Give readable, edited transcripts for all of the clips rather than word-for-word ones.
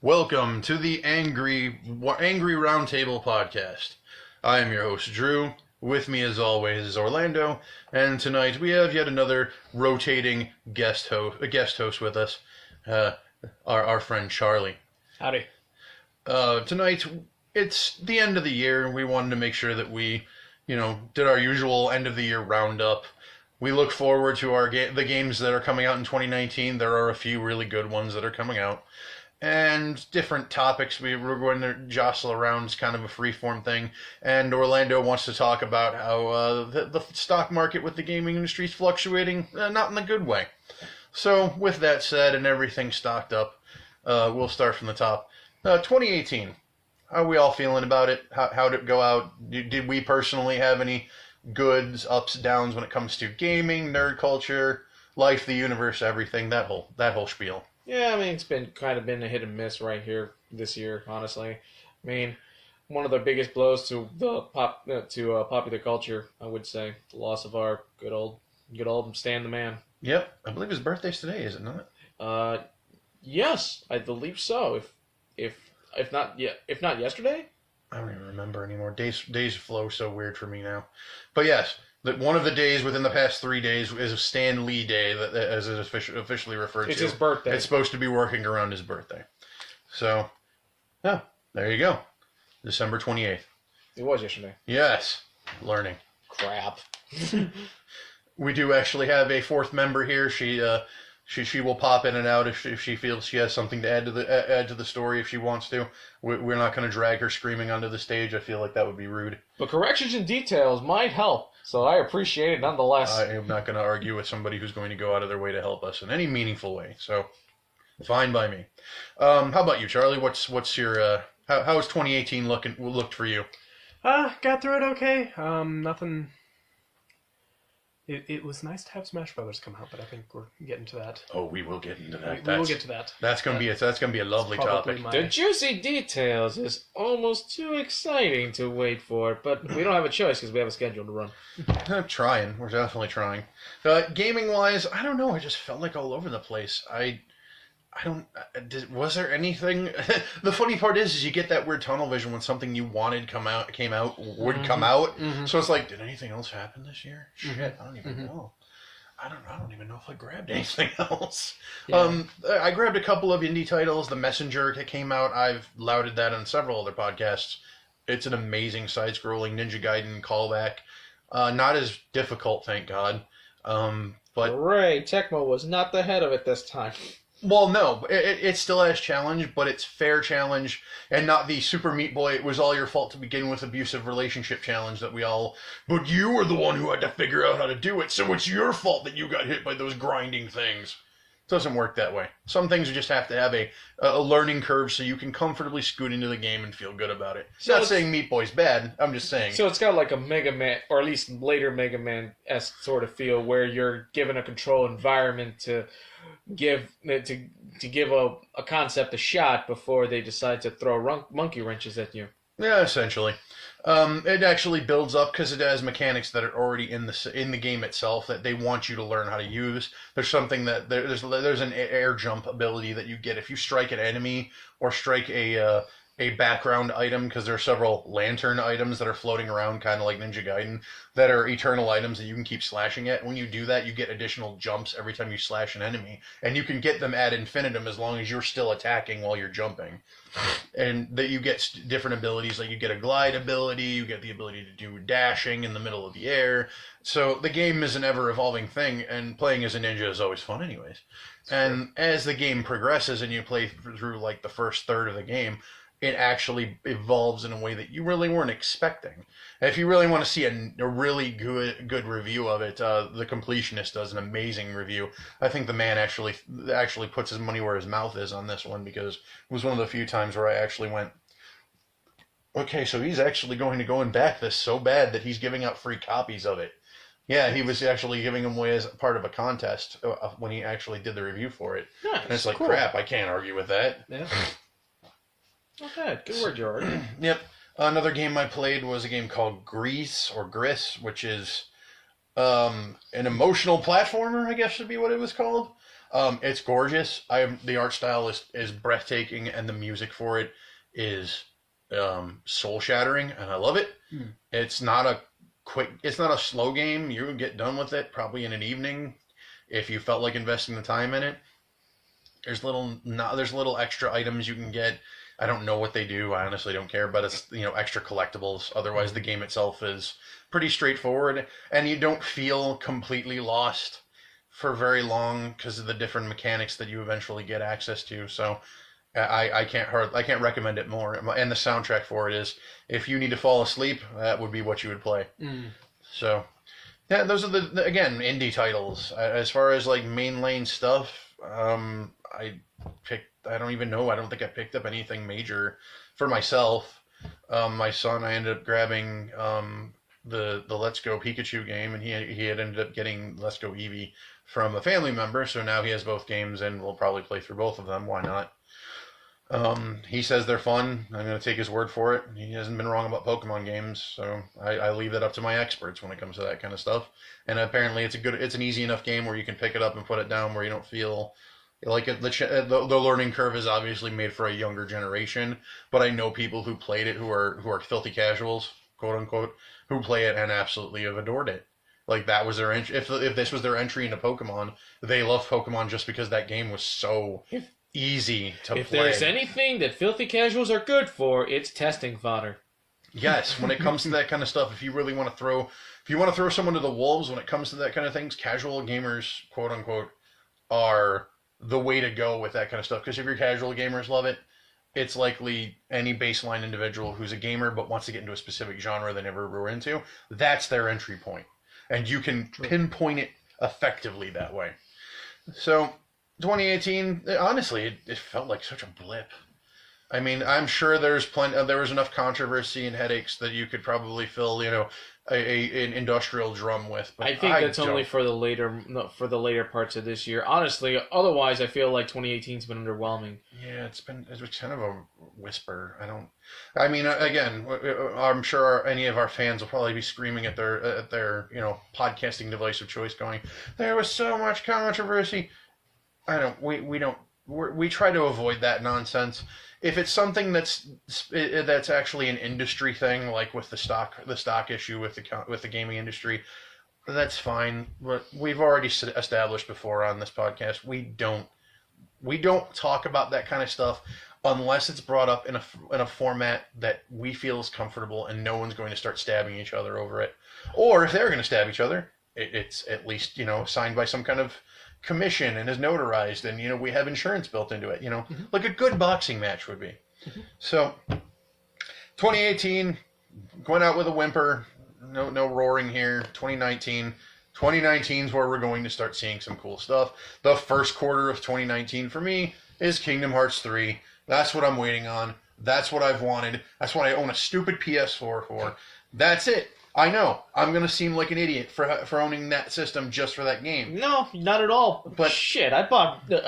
Welcome to the Angry Roundtable podcast. I am your host, Drew. With me, as always, is Orlando, and tonight we have yet another rotating guest host with us, our friend Charlie. Howdy. Tonight, it's the end of the year, and we wanted to make sure that we, did our usual end of the year roundup. We look forward to the games that are coming out in 2019. There are a few really good ones that are coming out. And different topics we're going to jostle around. It's kind of a free-form thing. And Orlando wants to talk about how the stock market with the gaming industry is fluctuating, not in a good way. So, with that said and everything stocked up, we'll start from the top. 2018. How are we all feeling about it? How did it go out? Did we personally have any goods, ups, downs when it comes to gaming, nerd culture, life, the universe, everything, that whole spiel? Yeah, I mean, it's been a hit and miss right here this year, honestly. I mean, one of the biggest blows to popular culture, I would say, the loss of our good old Stan the Man. Yep, I believe his birthday's today, is it not? Yes, I believe so. If not yesterday. I don't even remember anymore. Days flow so weird for me now. But yes, one of the days within the past 3 days is a Stan Lee Day, as it's officially referred to. It's his birthday. It's supposed to be working around his birthday. So, yeah, there you go. December 28th. It was yesterday. Yes, learning. Crap. We do actually have a fourth member here. She will pop in and out if she feels she has something to add to the story if she wants to. We're not going to drag her screaming onto the stage. I feel like that would be rude. But corrections and details might help, so I appreciate it nonetheless. I am not going to argue with somebody who's going to go out of their way to help us in any meaningful way. So, fine by me. How about you, Charlie? What's your how has 2018 looked for you? Got through it okay. Nothing. It was nice to have Smash Brothers come out, but I think we're getting to that. Oh, we will get into that. We will get to that. That's gonna be a lovely topic. The juicy details is almost too exciting to wait for, but we don't have a choice because we have a schedule to run. I'm trying. We're definitely trying. Gaming wise, I don't know. I just felt like all over the place. Was there anything? The funny part is you get that weird tunnel vision when something you wanted came out. Come out. Mm-hmm. So it's like, did anything else happen this year? Mm-hmm. Shit, I don't even know. I don't even know if I grabbed anything else. Yeah. I grabbed a couple of indie titles. The Messenger came out. I've lauded that on several other podcasts. It's an amazing side-scrolling Ninja Gaiden callback. Not as difficult, thank God. But hooray! Tecmo was not the head of it this time. Well, no, it still has challenge, but it's fair challenge, and not the Super Meat Boy, it was all your fault to begin with abusive relationship challenge but you were the one who had to figure out how to do it, so it's your fault that you got hit by those grinding things. It doesn't work that way. Some things you just have to have a learning curve so you can comfortably scoot into the game and feel good about it. So not saying Meat Boy's bad, I'm just saying. So it's got like a Mega Man, or at least later Mega Man-esque sort of feel, where you're given a control environment to give a concept a shot before they decide to throw monkey wrenches at you. Yeah, essentially. It actually builds up because it has mechanics that are already in the game itself that they want you to learn how to use. There's something that there's an air jump ability that you get if you strike an enemy or strike a background item, because there are several lantern items that are floating around, kind of like Ninja Gaiden, that are eternal items that you can keep slashing at. When you do that, you get additional jumps every time you slash an enemy, and you can get them ad infinitum as long as you're still attacking while you're jumping. And that you get different abilities, like you get a glide ability, you get the ability to do dashing in the middle of the air. So the game is an ever-evolving thing, and playing as a ninja is always fun anyways. And as the game progresses and you play through like the first third of the game, it actually evolves in a way that you really weren't expecting. If you really want to see a really good review of it, The Completionist does an amazing review. I think the man actually puts his money where his mouth is on this one, because it was one of the few times where I actually went, okay, so he's actually going to go and back this so bad that he's giving out free copies of it. Yeah, he was actually giving them away as part of a contest when he actually did the review for it. Nice, and it's like, cool. Crap, I can't argue with that. Yeah. Okay, good word, George. Yep. Another game I played was a game called Gris, which is An emotional platformer, I guess would be what it was called. It's gorgeous. The art style is breathtaking, and the music for it is soul shattering, and I love it. It's not a slow game. You would get done with it probably in an evening if you felt like investing the time in it. There's little extra items you can get. I don't know what they do. I honestly don't care, but it's extra collectibles. Otherwise, the game itself is pretty straightforward, and you don't feel completely lost for very long because of the different mechanics that you eventually get access to. So I can't recommend it more. And the soundtrack for it is, if you need to fall asleep, that would be what you would play. So yeah, those are again, indie titles. As far as like main lane stuff, I don't even know. I don't think I picked up anything major for myself. My son, I ended up grabbing the Let's Go Pikachu game, and he had ended up getting Let's Go Eevee from a family member, so now he has both games, and we'll probably play through both of them. Why not? He says they're fun. I'm going to take his word for it. He hasn't been wrong about Pokemon games, so I leave that up to my experts when it comes to that kind of stuff. And apparently it's an easy enough game where you can pick it up and put it down where you don't feel like it. The learning curve is obviously made for a younger generation, but I know people who played it who are filthy casuals, quote unquote, who play it and absolutely have adored it. Like, that was their entry. If this was their entry into Pokemon, they love Pokemon just because that game was so easy to play. If there's anything that filthy casuals are good for, it's testing fodder. Yes, when it comes to that kind of stuff, if you want to throw someone to the wolves when it comes to that kind of things, casual gamers, quote unquote, are the way to go with that kind of stuff. Because if your casual gamers love it, it's likely any baseline individual who's a gamer but wants to get into a specific genre they never were into, that's their entry point. And you can pinpoint it effectively that way. So, 2018, honestly, it felt like such a blip. I mean, I'm sure there was enough controversy and headaches that you could probably fill, an industrial drum with. But I think that's only for the later parts of this year. Honestly, otherwise, I feel like 2018's been underwhelming. Yeah, it's kind of a whisper. Again, I'm sure any of our fans will probably be screaming at their podcasting device of choice, going, "There was so much controversy." We try to avoid that nonsense. If it's something that's actually an industry thing, like with the stock issue with the gaming industry, that's fine. But we've already established before on this podcast, we don't talk about that kind of stuff unless it's brought up in a format that we feel is comfortable, and no one's going to start stabbing each other over it. Or if they're going to stab each other, it's at least signed by some kind of commission and is notarized, and we have insurance built into it, like a good boxing match would be. So 2018 went out with a whimper. No roaring here. 2019 is where we're going to start seeing some cool stuff. The first quarter of 2019 for me is Kingdom Hearts 3. That's what I'm waiting on. That's what I've wanted. That's what I own a stupid PS4 for. That's it. I know. I'm going to seem like an idiot for owning that system just for that game. No, not at all. But shit, I bought an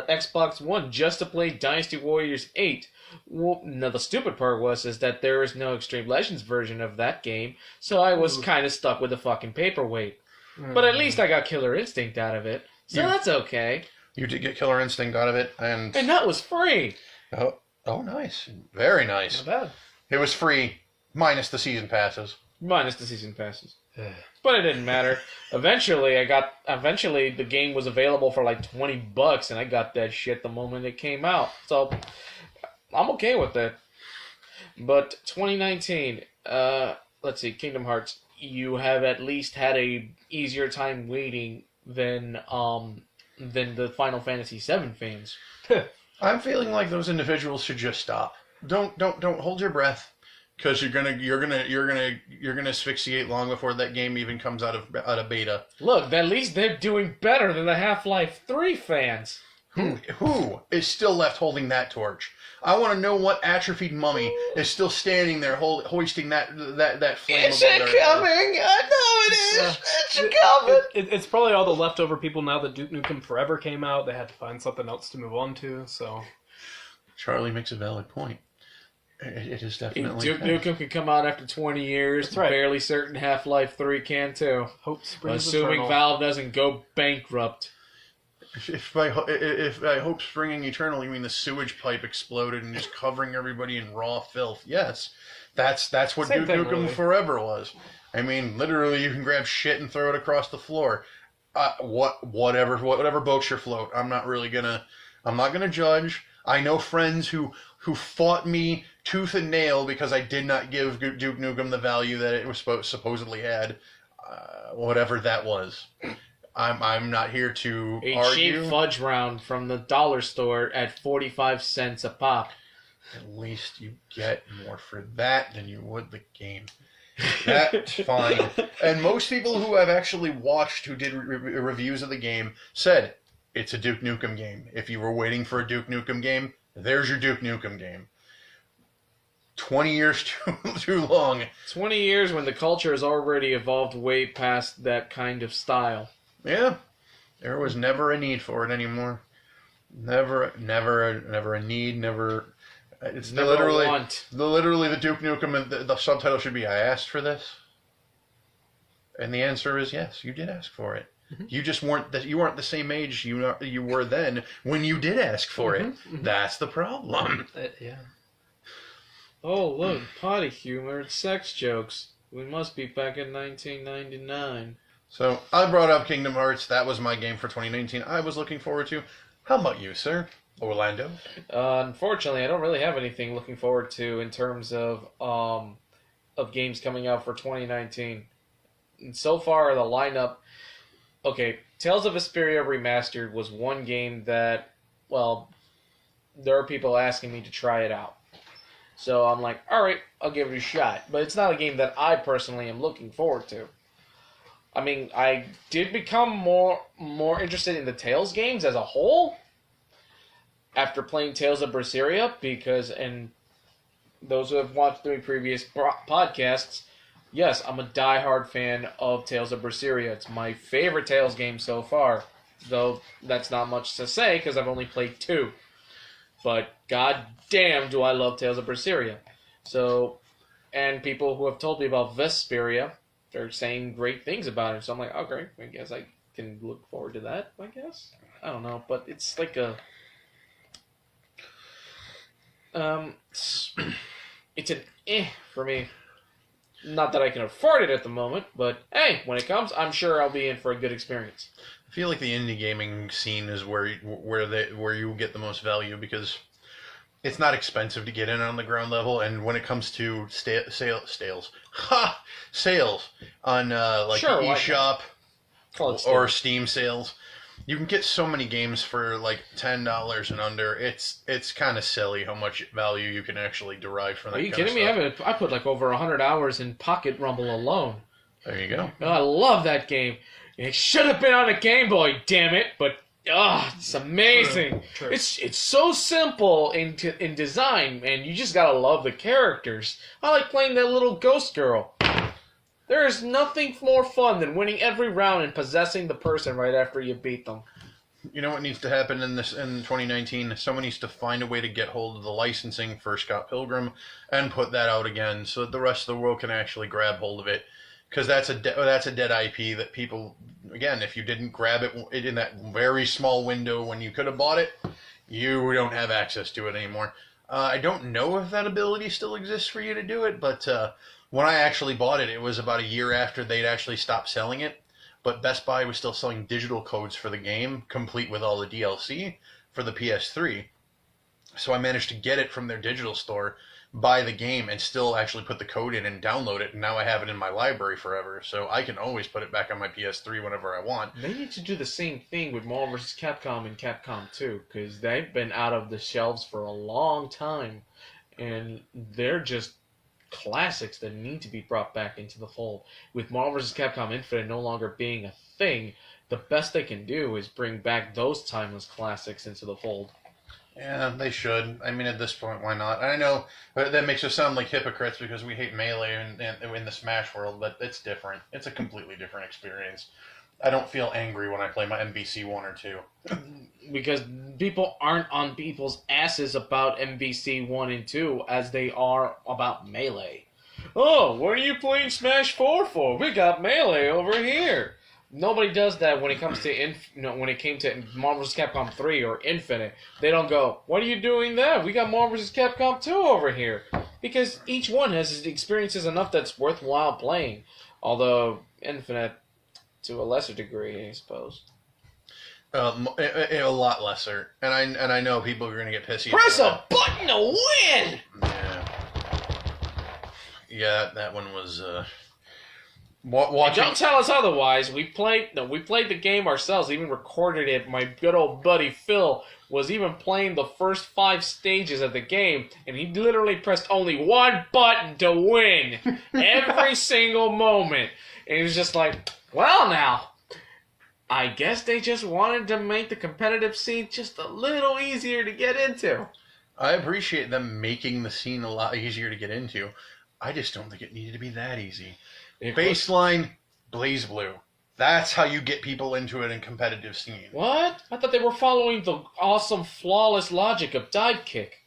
Xbox One just to play Dynasty Warriors 8. Well, no, the stupid part is that there is no Extreme Legends version of that game, so I was kind of stuck with the fucking paperweight. But at least I got Killer Instinct out of it, so that's okay. You did get Killer Instinct out of it, and that was free. Oh, nice. Very nice. Not bad. It was free, minus the season passes. But it didn't matter. Eventually, the game was available for like $20, and I got that shit the moment it came out. So, I'm okay with that. But 2019, let's see, Kingdom Hearts, you have at least had a easier time waiting than the Final Fantasy VII fans. I'm feeling like those individuals should just stop. Don't hold your breath. Because you're gonna asphyxiate long before that game even comes out of beta. Look, at least they're doing better than the Half-Life 3 fans. Who is still left holding that torch? I want to know what atrophied mummy is still standing there hoisting that flame. Is it coming? I know it is. It's coming. It's probably all the leftover people now that Duke Nukem Forever came out. They had to find something else to move on to. So Charlie makes a valid point. It is definitely. Duke Nukem can come out after 20 years. That's right. Barely certain Half-Life 3 can too. Hope springs Assuming eternal. Valve doesn't go bankrupt. If I hope springing eternal, you mean the sewage pipe exploded and just covering everybody in raw filth? Yes, that's what Same Duke thing, Nukem really. Forever was. I mean, literally, you can grab shit and throw it across the floor. Whatever boats your float. I'm not gonna judge. I know friends who fought me tooth and nail because I did not give Duke Nukem the value that it was supposedly had. Whatever that was. I'm not here to A argue. cheap fudge round from the dollar store at 45 cents a pop. At least you get more for that than you would the game. That's fine. And most people who I've actually watched who did reviews of the game said it's a Duke Nukem game. If you were waiting for a Duke Nukem game, there's your Duke Nukem game. 20 years too long. 20 years when the culture has already evolved way past that kind of style. Yeah. There was never a need for it anymore. Never a need, never... It's Never literally a want. literally the Duke Nukem, and the subtitle should be, I asked for this. And the answer is yes, you did ask for it. Mm-hmm. You just weren't the same age you were then when you did ask for it. Mm-hmm. That's the problem. Yeah. Oh, look, potty humor and sex jokes. We must be back in 1999. So I brought up Kingdom Hearts. That was my game for 2019. I was looking forward to. How about you, sir? Orlando? Unfortunately, I don't really have anything looking forward to in terms of games coming out for 2019. And so far, the lineup... Okay, Tales of Vesperia Remastered was one game that, well, there are people asking me to try it out. So I'm like, alright, I'll give it a shot. But it's not a game that I personally am looking forward to. I mean, I did become more interested in the Tales games as a whole after playing Tales of Berseria, because, and those who have watched the previous podcasts, yes, I'm a diehard fan of Tales of Berseria. It's my favorite Tales game so far, though that's not much to say because I've only played 2. But god damn do I love Tales of Berseria. So, and people who have told me about Vesperia, they're saying great things about it. So I'm like, oh great, I guess I can look forward to that, I guess. I don't know, but it's like a... it's an for me. Not that I can afford it at the moment, but hey, when it comes, I'm sure I'll be in for a good experience. I feel like the indie gaming scene is where you get the most value because it's not expensive to get in on the ground level, and when it comes to sales on like Sure, the why eShop Call it or Steam sales, you can get so many games for like $10 and under. It's kind of silly how much value you can actually derive from that. Are you kind kidding of me? stuff. I put like over 100 hours in Pocket Rumble alone. There you go. I love that game. It should have been on a Game Boy, damn it! But it's amazing. True. It's so simple in design, and you just gotta love the characters. I like playing that little ghost girl. There is nothing more fun than winning every round and possessing the person right after you beat them. You know what needs to happen in 2019? Someone needs to find a way to get hold of the licensing for Scott Pilgrim and put that out again, so that the rest of the world can actually grab hold of it. Because that's a dead IP that people, again, if you didn't grab it in that very small window when you could have bought it, you don't have access to it anymore. I don't know if that ability still exists for you to do it, but when I actually bought it, it was about a year after they'd actually stopped selling it. But Best Buy was still selling digital codes for the game, complete with all the DLC, for the PS3. So I managed to get it from their digital store, buy the game, and still actually put the code in and download it, and now I have it in my library forever. So I can always put it back on my PS3 whenever I want. They need to do the same thing with Marvel vs. Capcom and Capcom 2, because they've been out of the shelves for a long time, and they're just classics that need to be brought back into the fold. With Marvel vs. Capcom Infinite no longer being a thing, the best they can do is bring back those timeless classics into the fold. Yeah, they should. I mean, at this point, why not? I know that makes us sound like hypocrites because we hate Melee in the Smash world, but it's different. It's a completely different experience. I don't feel angry when I play my MVC 1 or 2. Because people aren't on people's asses about MVC 1 and 2 as they are about Melee. Oh, what are you playing Smash 4 for? We got Melee over here. Nobody does that when it comes to when it came to Marvel vs. Capcom 3 or Infinite. They don't go, what are you doing there? We got Marvel vs. Capcom 2 over here. Because each one has experiences enough that's worthwhile playing. Although Infinite, to a lesser degree, I suppose. A lot lesser, and I know people are going to get pissy. Press a button to win. Yeah, that one was. Watching. Don't tell us otherwise. We played the game ourselves. Even recorded it. My good old buddy Phil was even playing the first 5 stages of the game, and he literally pressed only one button to win every single moment. And he was just like, "Well, now." I guess they just wanted to make the competitive scene just a little easier to get into. I appreciate them making the scene a lot easier to get into. I just don't think it needed to be that easy. Baseline, Blaze Blue. That's how you get people into it in competitive scene. What? I thought they were following the awesome, flawless logic of dive kick.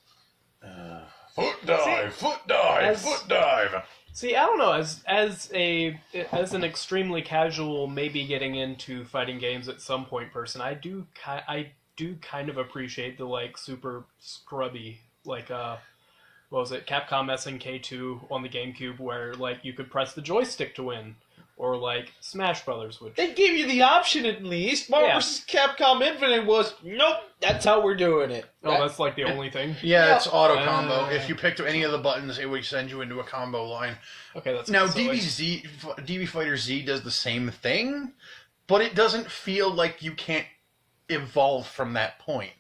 Foot dive, foot dive. See, I don't know. As an extremely casual, maybe getting into fighting games at some point person, I do kind of appreciate the like super scrubby like what was it, Capcom SNK 2 on the GameCube, where like you could press the joystick to win, or like Smash Brothers, which they gave you the option at least. Marvel vs. Capcom Infinite was nope. That's how we're doing it. Oh, that's like the only thing. Yeah, it's auto combo. If you picked any of the buttons, it would send you into a combo line. Okay, that's now DB Fighter Z does the same thing, but it doesn't feel like you can't evolve from that point.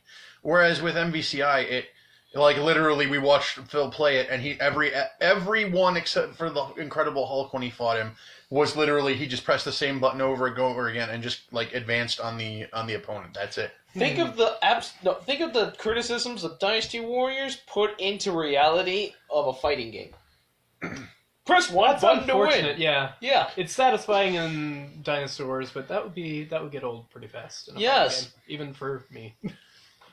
Whereas with MVCI, it like literally we watched Phil play it, and everyone except for the Incredible Hulk when he fought him was literally he just pressed the same button over and over again and just like advanced on the opponent. That's it. Think of the criticisms of Dynasty Warriors put into reality of a fighting game. Press one button to win. Yeah, yeah. It's satisfying in Dynasty Warriors, but that would get old pretty fast. Yes, even for me.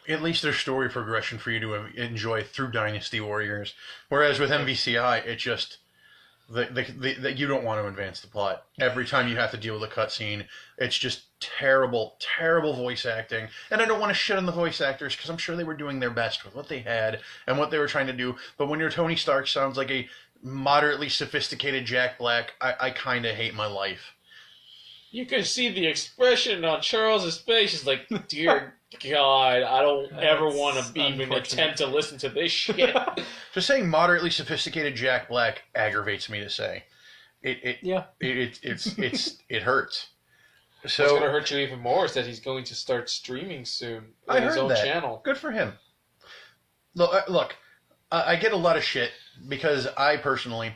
At least there's story progression for you to enjoy through Dynasty Warriors. Whereas with MVCI, it just you don't want to advance the plot. Every time you have to deal with a cutscene, it's just terrible, terrible voice acting. And I don't want to shit on the voice actors because I'm sure they were doing their best with what they had and what they were trying to do. But when your Tony Stark sounds like a moderately sophisticated Jack Black, I kind of hate my life. You can see the expression on Charles's face. He's like, dear God, I don't ever want to even attempt to listen to this shit. Just saying moderately sophisticated Jack Black aggravates me to say. It hurts. So what's going to hurt you even more is that he's going to start streaming soon on his own channel. Good for him. Look, I get a lot of shit because I personally,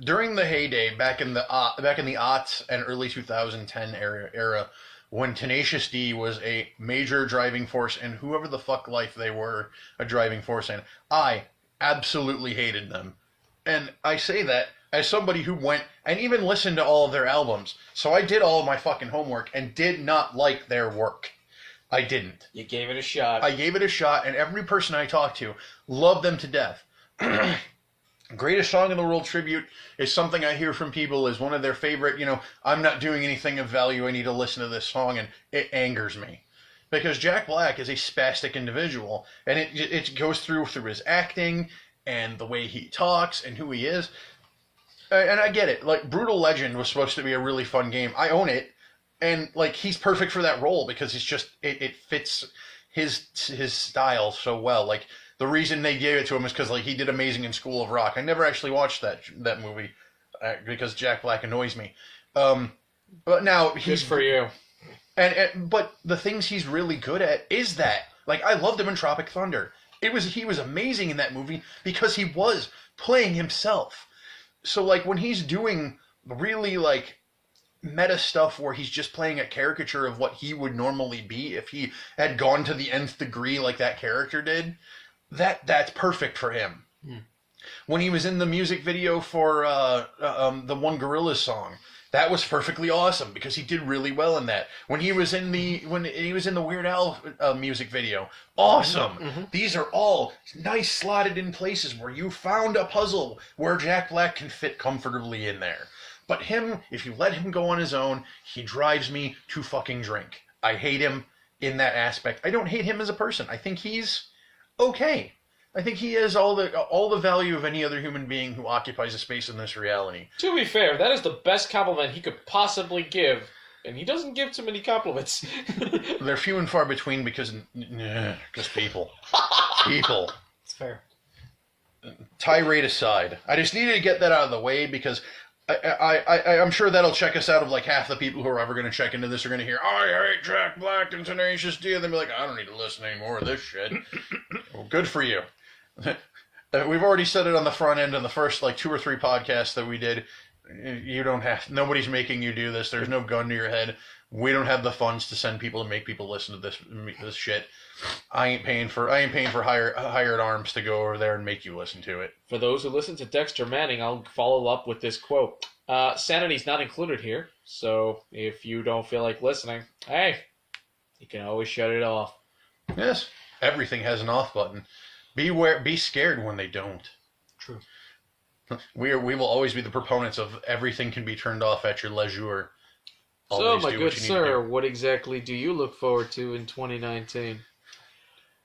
during the heyday back in the aughts and early 2010 era, when Tenacious D was a major driving force in whoever the fuck life they were a driving force in, I absolutely hated them. And I say that as somebody who went and even listened to all of their albums. So I did all of my fucking homework and did not like their work. I didn't. You gave it a shot. I gave it a shot, and every person I talked to loved them to death. Greatest Song in the World tribute is something I hear from people as one of their favorite, I'm not doing anything of value, I need to listen to this song, and it angers me. Because Jack Black is a spastic individual, and it goes through his acting, and the way he talks, and who he is. And I get it. Like, Brutal Legend was supposed to be a really fun game. I own it, and, like, he's perfect for that role, because it's just, it fits his style so well. Like, the reason they gave it to him is because like he did amazing in School of Rock. I never actually watched that movie because Jack Black annoys me. But now he's good for you. But the things he's really good at is that. Like I loved him in Tropic Thunder. He was amazing in that movie because he was playing himself. So like when he's doing really like meta stuff where he's just playing a caricature of what he would normally be if he had gone to the nth degree like that character did. That's perfect for him. When he was in the music video for the one Gorillaz song, That was perfectly awesome because he did really well in that. When he was in the Weird Al music video, awesome. Mm-hmm. These are all nice slotted in places where you found a puzzle where Jack Black can fit comfortably in there. But him, if you let him go on his own, he drives me to fucking drink. I hate him in that aspect. I don't hate him as a person. I think he's okay. I think he has all the value of any other human being who occupies a space in this reality. To be fair, that is the best compliment he could possibly give, and he doesn't give too many compliments. They're few and far between because people. People. It's fair. Tirade aside, I just needed to get that out of the way because I'm sure that'll check us out of like half the people who are ever going to check into this are going to hear, I hate Jack Black and Tenacious D, and they'll be like, I don't need to listen anymore of this shit. Well, good for you. We've already said it on the front end in the first like 2 or 3 podcasts that we did. You don't have, nobody's making you do this. There's no gun to your head. We don't have the funds to send people and make people listen to this shit. I ain't paying for hired arms to go over there and make you listen to it. For those who listen to Dexter Manning, I'll follow up with this quote. Sanity's not included here, so if you don't feel like listening, hey, you can always shut it off. Yes, everything has an off button. Be scared when they don't. True. We will always be the proponents of everything can be turned off at your leisure. So, Always my do good what you need to sir, do. what exactly do you look forward to in 2019?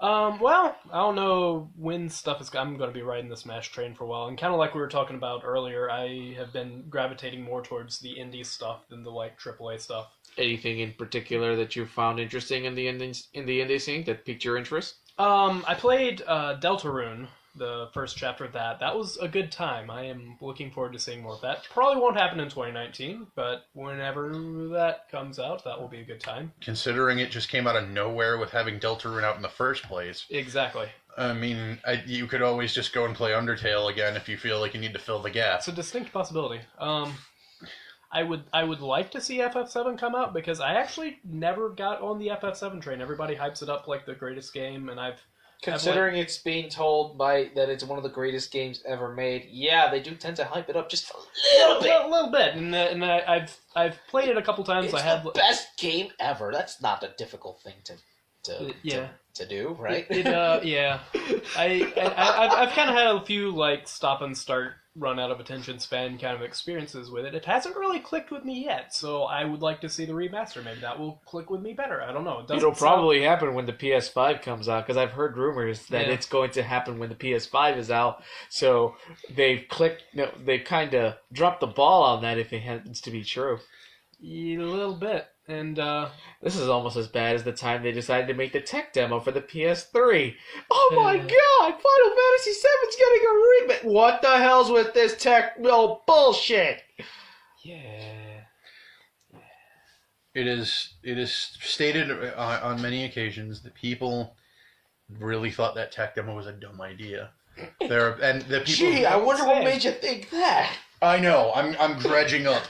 Well, I don't know when stuff is. I'm going to be riding the Smash train for a while, and kind of like we were talking about earlier, I have been gravitating more towards the indie stuff than the like AAA stuff. Anything in particular that you found interesting in the indie scene that piqued your interest? I played Deltarune, the first chapter of that. That was a good time. I am looking forward to seeing more of that. Probably won't happen in 2019, but whenever that comes out, that will be a good time. Considering it just came out of nowhere with having Deltarune out in the first place. Exactly. I mean, you could always just go and play Undertale again if you feel like you need to fill the gap. It's a distinct possibility. I would like to see FF7 come out because I actually never got on the FF7 train. Everybody hypes it up like the greatest game, and Considering it's being told that it's one of the greatest games ever made, yeah, they do tend to hype it up just a little bit. and I've played it a couple times. It's the best game ever. That's not a difficult thing to do, right? Yeah. I've kind of had a few like stop and start, run out of attention span kind of experiences with it. It hasn't really clicked with me yet, so I would like to see the remaster. Maybe that will click with me better. I don't know. It'll probably happen when the PS5 comes out, because I've heard rumors that it's going to happen when the PS5 is out. So they've kind of dropped the ball on that if it happens to be true. A little bit. And this is almost as bad as the time they decided to make the tech demo for the PS3. Oh my god! Final Fantasy VII's getting a remake. What the hell's with this tech? No bullshit. yeah. It is stated on many occasions that people really thought that tech demo was a dumb idea. Gee, I wonder what made you think that. I know. I'm dredging up,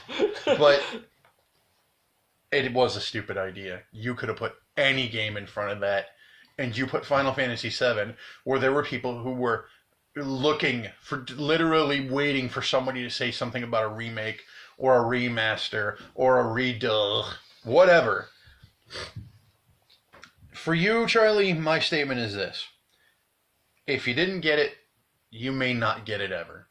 but it was a stupid idea. You could have put any game in front of that, and you put Final Fantasy VII, where there were people who were literally waiting for somebody to say something about a remake or a remaster or a redo, whatever. For you, Charlie, my statement is this. If you didn't get it, you may not get it ever.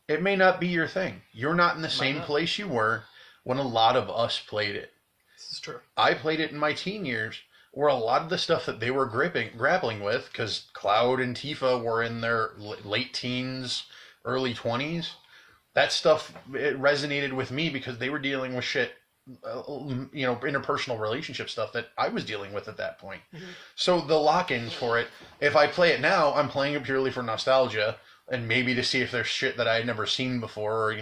It may not be your thing. You're not in the same place you were when a lot of us played it. This is true. I played it in my teen years, where a lot of the stuff that they were grappling with, because Cloud and Tifa were in their late teens, early 20s, that stuff, it resonated with me because they were dealing with shit, interpersonal relationship stuff that I was dealing with at that point. Mm-hmm. So the lock-ins for it, if I play it now, I'm playing it purely for nostalgia, and maybe to see if there's shit that I had never seen before, or,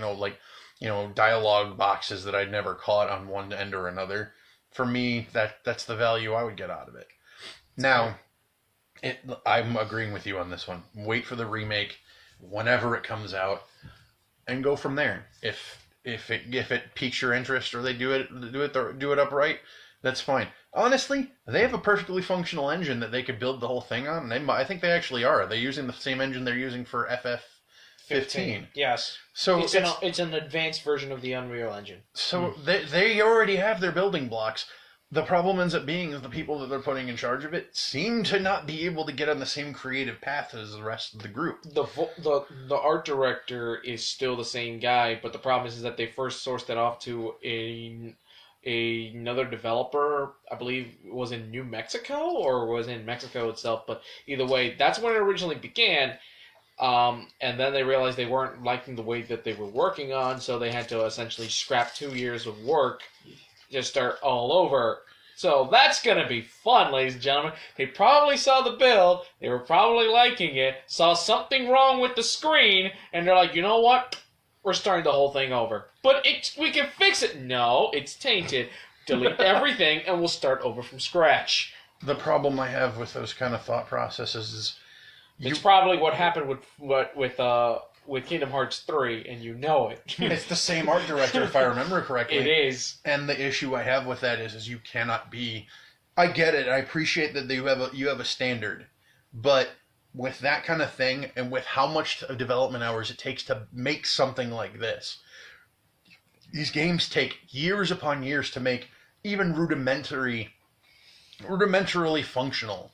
dialogue boxes that I'd never caught on one end or another. For me, that's the value I would get out of it. Now, I'm agreeing with you on this one. Wait for the remake whenever it comes out, and go from there. If it piques your interest or they do it upright, that's fine. Honestly, they have a perfectly functional engine that they could build the whole thing on. I think they actually are. They're using the same engine they're using for 15. Yes. So It's an advanced version of the Unreal Engine. So they already have their building blocks. The problem ends up being that the people that they're putting in charge of it seem to not be able to get on the same creative path as the rest of the group. The art director is still the same guy, but the problem is that they first sourced it off to another developer. I believe was in New Mexico or was in Mexico itself. But either way, that's when it originally began. And then they realized they weren't liking the way that they were working on, so they had to essentially scrap 2 years of work to start all over. So that's going to be fun, ladies and gentlemen. They probably saw the build, they were probably liking it, saw something wrong with the screen, and they're like, you know what? We're starting the whole thing over. But we can fix it. No, it's tainted. Delete everything, and we'll start over from scratch. The problem I have with those kind of thought processes is... It's probably what happened with Kingdom Hearts 3, and you know it. It's the same art director, if I remember correctly. It is. And the issue I have with that is you cannot be... I get it. I appreciate that you have a standard. But with that kind of thing, and with how much development hours it takes to make something like this, these games take years upon years to make even rudimentarily functional.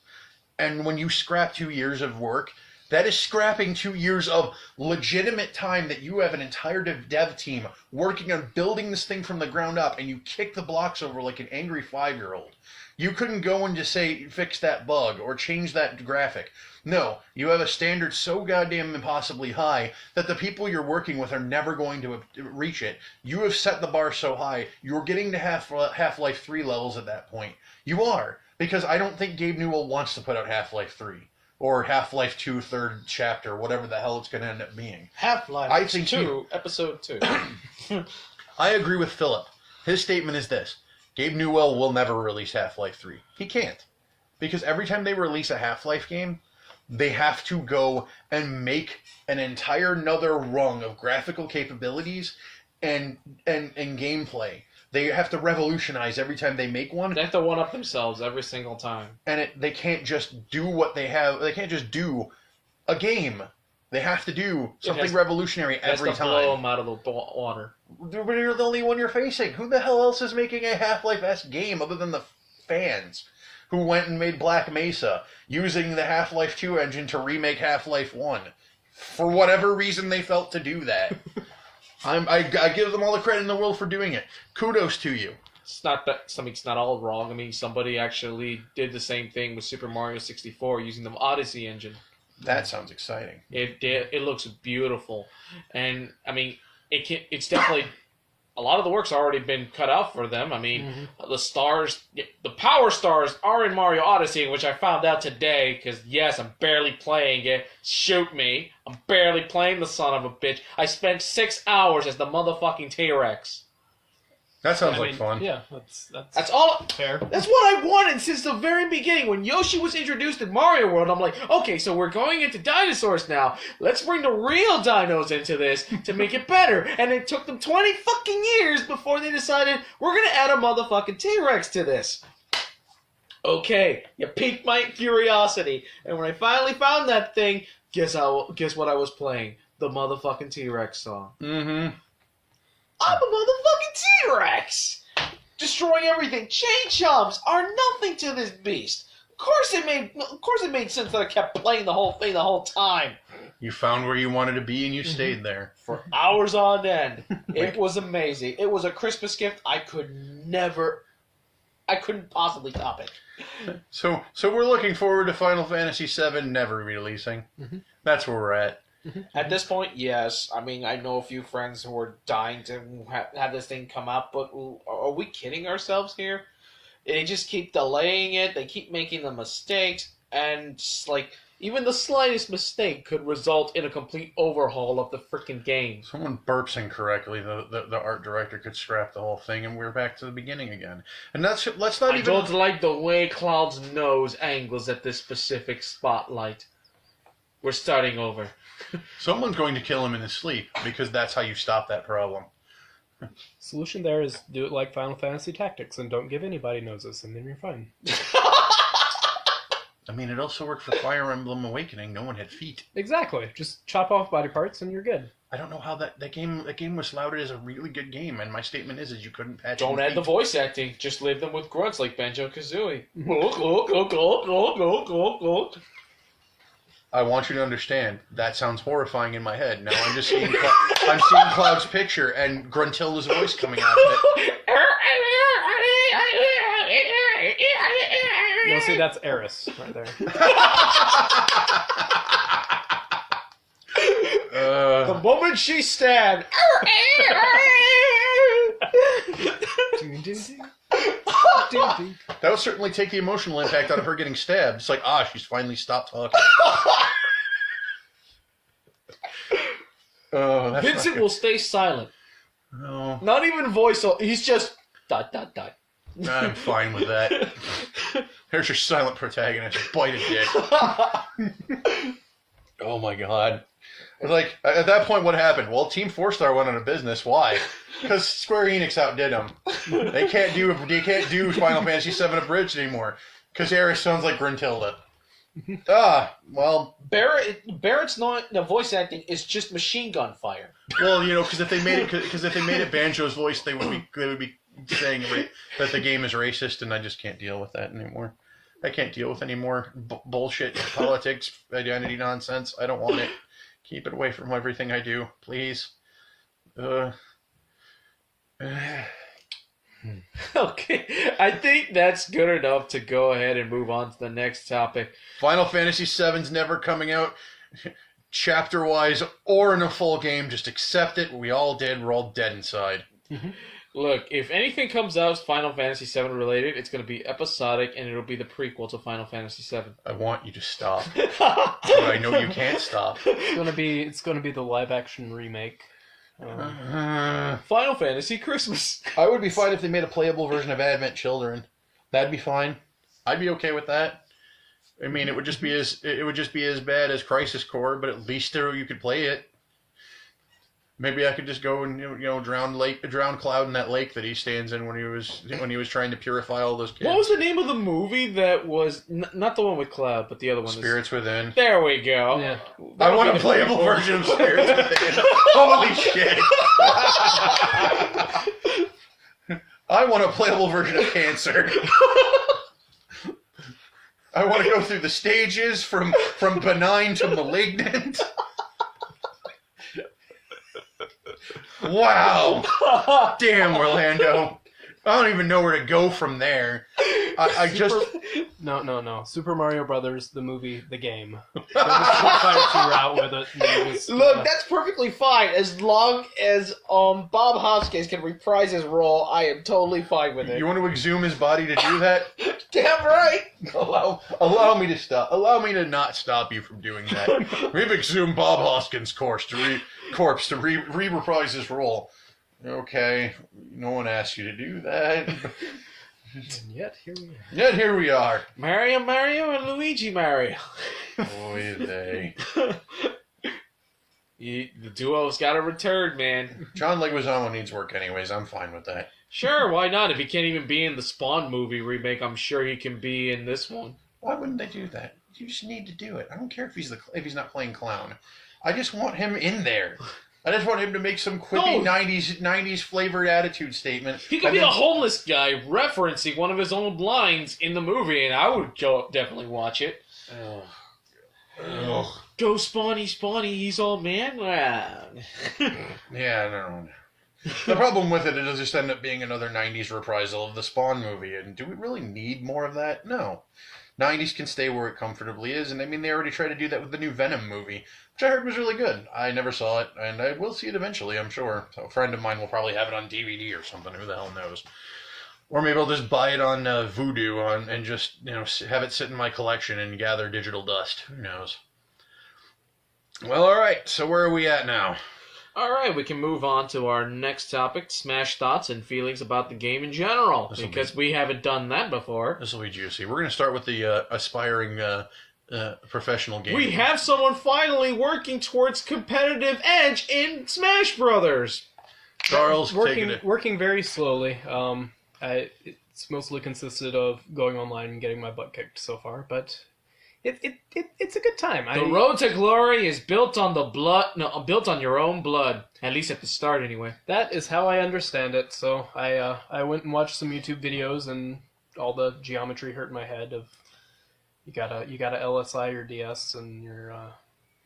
And when you scrap 2 years of work, that is scrapping 2 years of legitimate time that you have an entire dev team working on building this thing from the ground up, and you kick the blocks over like an angry 5-year-old. You couldn't go and just say, fix that bug or change that graphic. No, you have a standard so goddamn impossibly high that the people you're working with are never going to reach it. You have set the bar so high, you're getting to Half-Life 3 levels at that point. You are. Because I don't think Gabe Newell wants to put out Half-Life 3 or Half-Life 2 third chapter, whatever the hell it's going to end up being. Half-Life 2, Episode 2. I agree with Philip. His statement is this. Gabe Newell will never release Half-Life 3. He can't. Because every time they release a Half-Life game, they have to go and make an entire another rung of graphical capabilities and gameplay. They have to revolutionize every time they make one. They have to one-up themselves every single time. And they can't just do what they have. They can't just do a game. They have to do something revolutionary every time. Blow them out of the water. But you're the only one you're facing. Who the hell else is making a Half-Life-esque game other than the fans who went and made Black Mesa using the Half-Life 2 engine to remake Half-Life 1? For whatever reason they felt to do that. I give them all the credit in the world for doing it. Kudos to you. It's not all wrong. I mean, somebody actually did the same thing with Super Mario 64 using the Odyssey engine. That sounds exciting. It looks beautiful, and I mean, it's definitely a lot of the work's already been cut out for them. I mean, the power stars are in Mario Odyssey, which I found out today, because yes, I'm barely playing it. Shoot me. I'm barely playing the son of a bitch. I spent 6 hours as the motherfucking T-Rex. That sounds like fun. Yeah, that's all fair. That's what I wanted since the very beginning. When Yoshi was introduced in Mario World, I'm like, okay, so we're going into dinosaurs now. Let's bring the real dinos into this to make it better. And it took them 20 fucking years before they decided we're gonna add a motherfucking T-Rex to this. Okay, you piqued my curiosity, and when I finally found that thing, guess what I was playing? The motherfucking T-Rex song. Mm-hmm. I'm a motherfucking T-Rex! Destroying everything. Chain chomps are nothing to this beast. Of course it made sense that I kept playing the whole thing the whole time. You found where you wanted to be and you stayed there. For hours on end. It was amazing. It was a Christmas gift I couldn't possibly top it. So we're looking forward to Final Fantasy VII never releasing. Mm-hmm. That's where we're at. At this point, yes. I mean, I know a few friends who are dying to have this thing come out, but are we kidding ourselves here? They just keep delaying it, they keep making the mistakes, and even the slightest mistake could result in a complete overhaul of the freaking game. Someone burps incorrectly, the art director could scrap the whole thing, and we're back to the beginning again. And let's not I don't like the way Cloud's nose angles at this specific spotlight. We're starting over. Someone's going to kill him in his sleep, because that's how you stop that problem. Solution there is do it like Final Fantasy Tactics and don't give anybody noses, and then you're fine. mean, it also worked for Fire Emblem Awakening. No one had feet. Exactly. Just chop off body parts and you're good. I don't know how that game was lauded as a really good game, and my statement is you couldn't patch. Don't any add the feet. voice acting. Just leave them with grunts like Banjo-Kazooie. I want you to understand that sounds horrifying in my head. Now I'm just seeing I'm seeing Cloud's picture and Gruntilda's voice coming out of it. You'll see that's Eris right there. The moment she stabbed. That would certainly take the emotional impact out of her getting stabbed. It's like, she's finally stopped talking. Oh, that's Vincent will stay silent. No, Not even voice. He's just dot dot dot. I'm fine with that. Here's your silent protagonist. Bite a dick. Oh my god. It's like, at that point, what happened? Well, Team 4-Star went out of business. Why? Because Square Enix outdid them. They can't do Final Fantasy VII Abridged anymore. Because Aeris sounds like Gruntilda. Well... Barrett's not the voice acting is just machine gun fire. Well, because if they made it Banjo's voice, they would be saying that the game is racist, and I just can't deal with that anymore. I can't deal with any more bullshit, politics, identity nonsense. I don't want it. Keep it away from everything I do, please. Okay, I think that's good enough to go ahead and move on to the next topic. Final Fantasy VII's never coming out chapter-wise or in a full game. Just accept it. We all did. We're all dead inside. Look, if anything comes out Final Fantasy VII related, it's going to be episodic, and it'll be the prequel to Final Fantasy VII. I want you to stop. But I know you can't stop. It's gonna be the live action remake. Final Fantasy Christmas. I would be fine if they made a playable version of Advent Children. That'd be fine. I'd be okay with that. I mean, it would just be as bad as Crisis Core, but at least you could play it. Maybe I could just go and drown Cloud in that lake that he stands in when he was trying to purify all those kids. What was the name of the movie that was not the one with Cloud, but the other one? Spirits Within. There we go. Yeah. I want a playable version of Spirits Within. Holy shit! I want a playable version of Cancer. I want to go through the stages from benign to malignant. Wow! Damn, Orlando. I don't even know where to go from there. No. Super Mario Brothers, the movie, the game. Route with it. Look, that's perfectly fine as long as Bob Hoskins can reprise his role. I am totally fine with it. You want to exhume his body to do that? Damn right. Allow me to stop. Allow me to not stop you from doing that. We've exhumed Bob Hoskins' corpse to reprise his role. Okay, no one asked you to do that. And yet here we are. Yet here we are. Mario, and Luigi Mario. Boy, they. The duo's got to return, man. John Leguizamo needs work anyways. I'm fine with that. Sure, why not? If he can't even be in the Spawn movie remake, I'm sure he can be in this one. Why wouldn't they do that? You just need to do it. I don't care if he's not playing clown. I just want him in there. I just want him to make some quippy 90s flavored attitude statement. He could be the homeless guy referencing one of his own lines in the movie, and I would definitely watch it. Ugh. Go Spawny, he's all man. Yeah, no. The problem with it is just end up being another 90s reprisal of the Spawn movie, and do we really need more of that? No. 90s can stay where it comfortably is, and I mean, they already tried to do that with the new Venom movie, which I heard was really good. I never saw it, and I will see it eventually, I'm sure. So a friend of mine will probably have it on DVD or something, who the hell knows. Or maybe I'll just buy it on Vudu and just, have it sit in my collection and gather digital dust. Who knows? Well, alright, so where are we at now? Alright, we can move on to our next topic, Smash thoughts and feelings about the game in general, because we haven't done that before. This will be juicy. We're going to start with the aspiring professional gamer. We have someone finally working towards competitive edge in Smash Brothers. Charles, take it. Working very slowly. It's mostly consisted of going online and getting my butt kicked so far, but it's a good time. The road to glory is built on built on your own blood. At least at the start, anyway. That is how I understand it. So I went and watched some YouTube videos, and all the geometry hurt my head. Of you gotta LSI your DS and your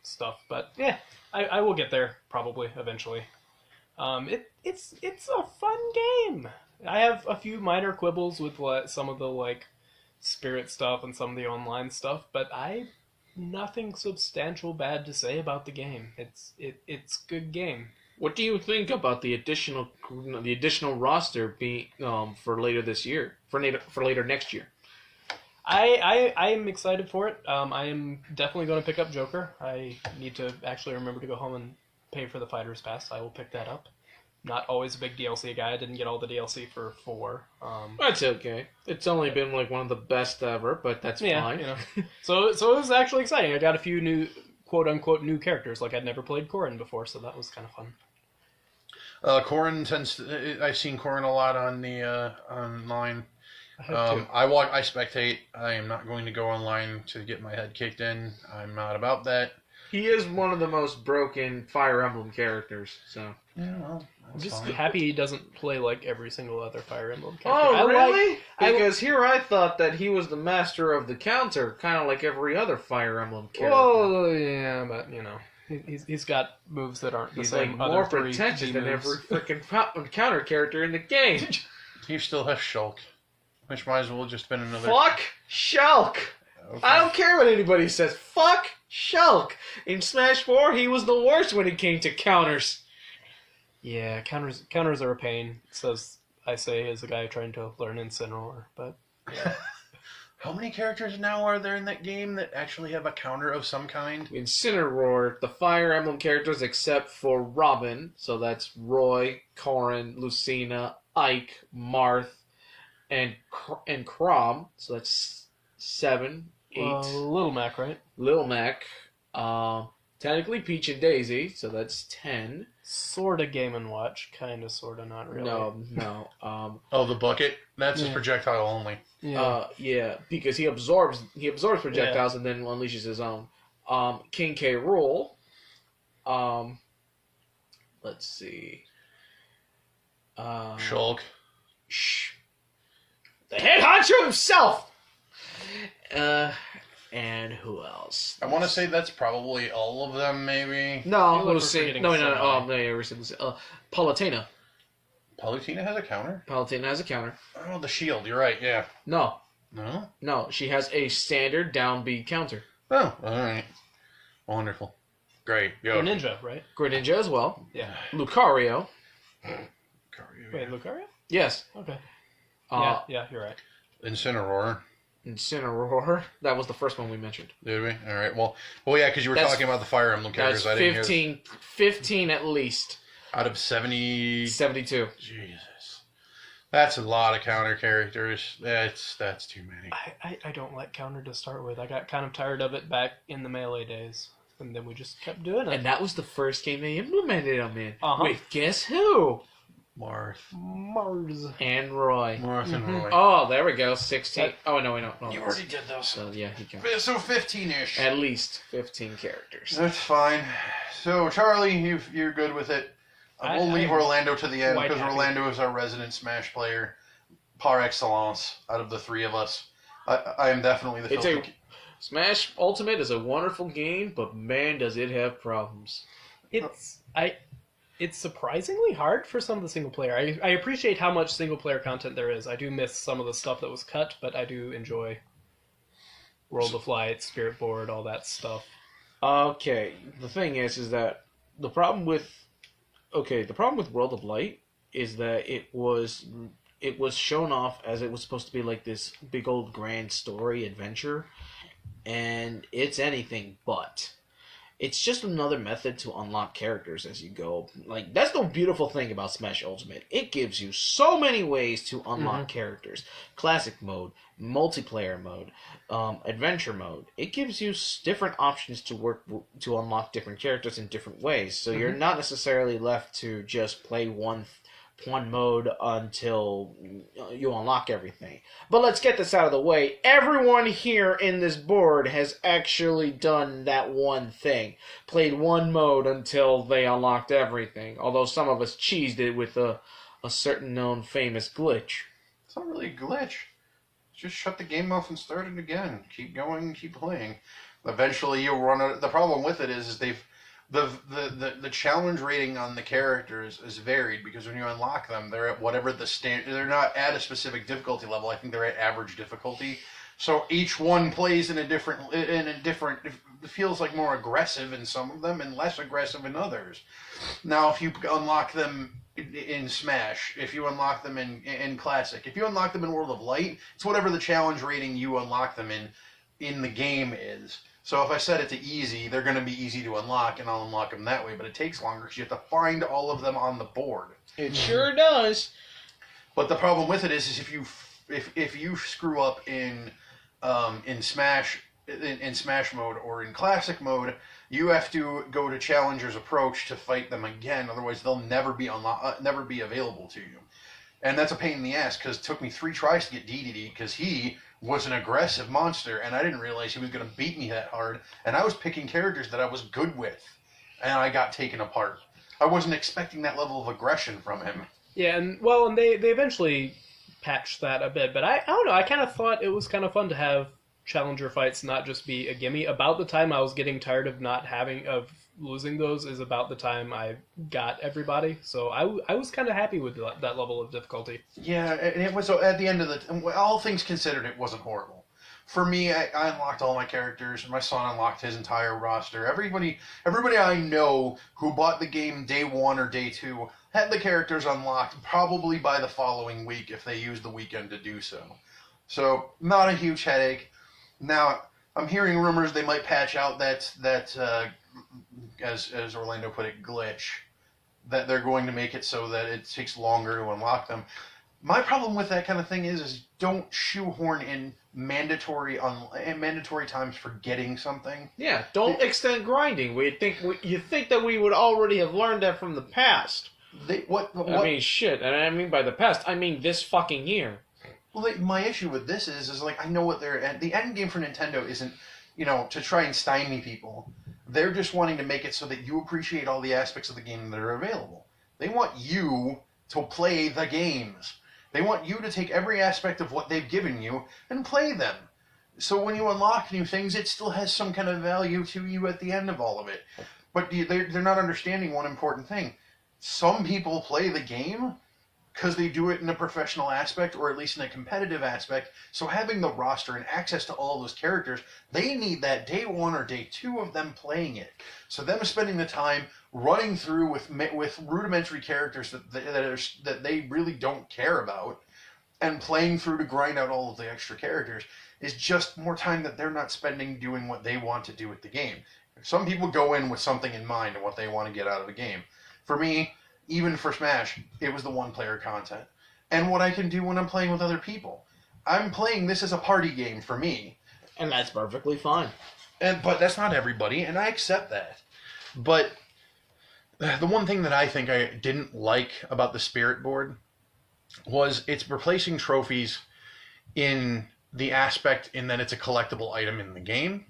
stuff. But yeah, I will get there probably eventually. It's a fun game. I have a few minor quibbles with some of the like spirit stuff and some of the online stuff, but nothing substantial bad to say about the game. It's good game. What do you think about the additional roster being for later this year, for later next year? I am excited for it. I am definitely going to pick up Joker. I need to actually remember to go home and pay for the Fighter's Pass. I will pick that up. Not always a big DLC guy. I didn't get all the DLC for 4. That's okay. It's only been like one of the best ever, but that's fine. You know. So it was actually exciting. I got a few new, quote unquote, new characters. Like I'd never played Corrin before, so that was kind of fun. Corrin I've seen Corrin a lot on the online. I spectate. I am not going to go online to get my head kicked in. I'm not about that. He is one of the most broken Fire Emblem characters, so. Yeah, well, I'm just happy he doesn't play like every single other Fire Emblem character. Oh, really? Because here I thought that he was the master of the counter, kind of like every other Fire Emblem character. Well, yeah, but you know, he's got moves that aren't the same. He's like more pretentious than every freaking counter character in the game. He still has Shulk, which might as well just been another. Fuck Shulk! Okay. I don't care what anybody says. Fuck Shulk! In Smash 4, he was the worst when it came to counters. Yeah, counters are a pain. I say as a guy trying to learn Incineroar, but yeah. How many characters now are there in that game that actually have a counter of some kind? Incineroar, the Fire Emblem characters except for Robin, so that's Roy, Corrin, Lucina, Ike, Marth, and Chrom, so that's 7, 8. Little Mac, right? Little Mac. Technically Peach and Daisy, so that's 10. Sorta Game & Watch, kinda, sorta, not really. No. The bucket? That's his projectile only. Yeah, because he absorbs projectiles and then unleashes his own. King K. Rool. Let's see. Shulk. The head honcho himself! And who else? I want to say that's probably all of them, maybe. No, we're Palutena. Palutena has a counter? Palutena has a counter. Oh, the shield, you're right, yeah. No. No? No, she has a standard down B counter. Oh, alright. Wonderful. Great, go. Greninja, right? Greninja as well. Yeah. Lucario. Wait, Lucario? Yes. Okay. Yeah, you're right. Incineroar. That was the first one we mentioned. Did we? All right. Well, yeah, because you were talking about the Fire Emblem characters. That's 15 at least. Out of 70... 72. Jesus. That's a lot of counter characters. That's too many. I don't like counter to start with. I got kind of tired of it back in the Melee days. And then we just kept doing it. And that was the first game they implemented them in. Uh-huh. Wait, guess who? Mars. And Roy. Mars and Roy. Oh, there we go. 16. No. You already did those. So, yeah, he counts. So 15-ish. At least 15 characters. That's fine. So, Charlie, you're good with it. We'll leave Orlando to the end because Orlando is our resident Smash player par excellence out of the three of us. I am definitely the filthy. Smash Ultimate is a wonderful game, but man, does it have problems. It's surprisingly hard for some of the single player. I appreciate how much single player content there is. I do miss some of the stuff that was cut, but I do enjoy World of Light, Spirit Board, all that stuff. Okay, the thing is that the problem with World of Light is that it was shown off as it was supposed to be like this big old grand story adventure, and it's anything but. It's just another method to unlock characters as you go. Like, that's the beautiful thing about Smash Ultimate. It gives you so many ways to unlock characters. Classic mode, multiplayer mode, adventure mode. It gives you different options to unlock different characters in different ways. So you're not necessarily left to just play one one mode until you unlock everything. But let's get this out of the way. Everyone here in this board has actually done that one thing. Played one mode until they unlocked everything. Although some of us cheesed it with a certain known famous glitch. It's not really a glitch. Just shut the game off and start it again. Keep going, keep playing. Eventually, you'll run out. The problem with it is they've the challenge rating on the characters is varied because when you unlock them, they're at whatever the standard. They're not at a specific difficulty level. I think they're at average difficulty. So each one plays in a different. It feels like more aggressive in some of them and less aggressive in others. Now, if you unlock them in Smash, if you unlock them in Classic, if you unlock them in World of Light, it's whatever the challenge rating you unlock them in the game is. So if I set it to easy, they're going to be easy to unlock, and I'll unlock them that way. But it takes longer because you have to find all of them on the board. It sure does. But the problem with it is if you screw up in Smash in Smash mode or in Classic mode, you have to go to Challenger's Approach to fight them again. Otherwise, they'll never be available to you. And that's a pain in the ass because it took me 3 tries to get DDD because he was an aggressive monster, and I didn't realize he was going to beat me that hard. And I was picking characters that I was good with, and I got taken apart. I wasn't expecting that level of aggression from him. Yeah, and they eventually patched that a bit, but I don't know. I kind of thought it was kind of fun to have challenger fights not just be a gimme. About the time I was getting tired of losing those is about the time I got everybody. So I was kind of happy with that level of difficulty. Yeah, and it was at the end of all things considered, it wasn't horrible. For me, I unlocked all my characters. My son unlocked his entire roster. Everybody I know who bought the game day 1 or day 2 had the characters unlocked probably by the following week if they used the weekend to do so. So not a huge headache. Now I'm hearing rumors they might patch out that as Orlando put it, glitch, that they're going to make it so that it takes longer to unlock them. My problem with that kind of thing is don't shoehorn in mandatory times for getting something. Yeah, don't extend grinding. You think that we would already have learned that from the past. What? I mean, shit. And I mean by the past, I mean this fucking year. Well, my issue with this is like I know what the end game for Nintendo isn't, to try and stymie people. They're just wanting to make it so that you appreciate all the aspects of the game that are available. They want you to play the games. They want you to take every aspect of what they've given you and play them. So when you unlock new things, it still has some kind of value to you at the end of all of it. But they're not understanding one important thing. Some people play the game because they do it in a professional aspect or at least in a competitive aspect. So having the roster and access to all those characters, they need that day 1 or day 2 of them playing it. So them spending the time running through with rudimentary characters that they really don't care about and playing through to grind out all of the extra characters is just more time that they're not spending doing what they want to do with the game. Some people go in with something in mind and what they want to get out of the game. For me, even for Smash, it was the one-player content. And what I can do when I'm playing with other people. I'm playing this as a party game for me. And that's perfectly fine. But that's not everybody, and I accept that. But the one thing that I think I didn't like about the Spirit board was it's replacing trophies in the aspect in that it's a collectible item in the game.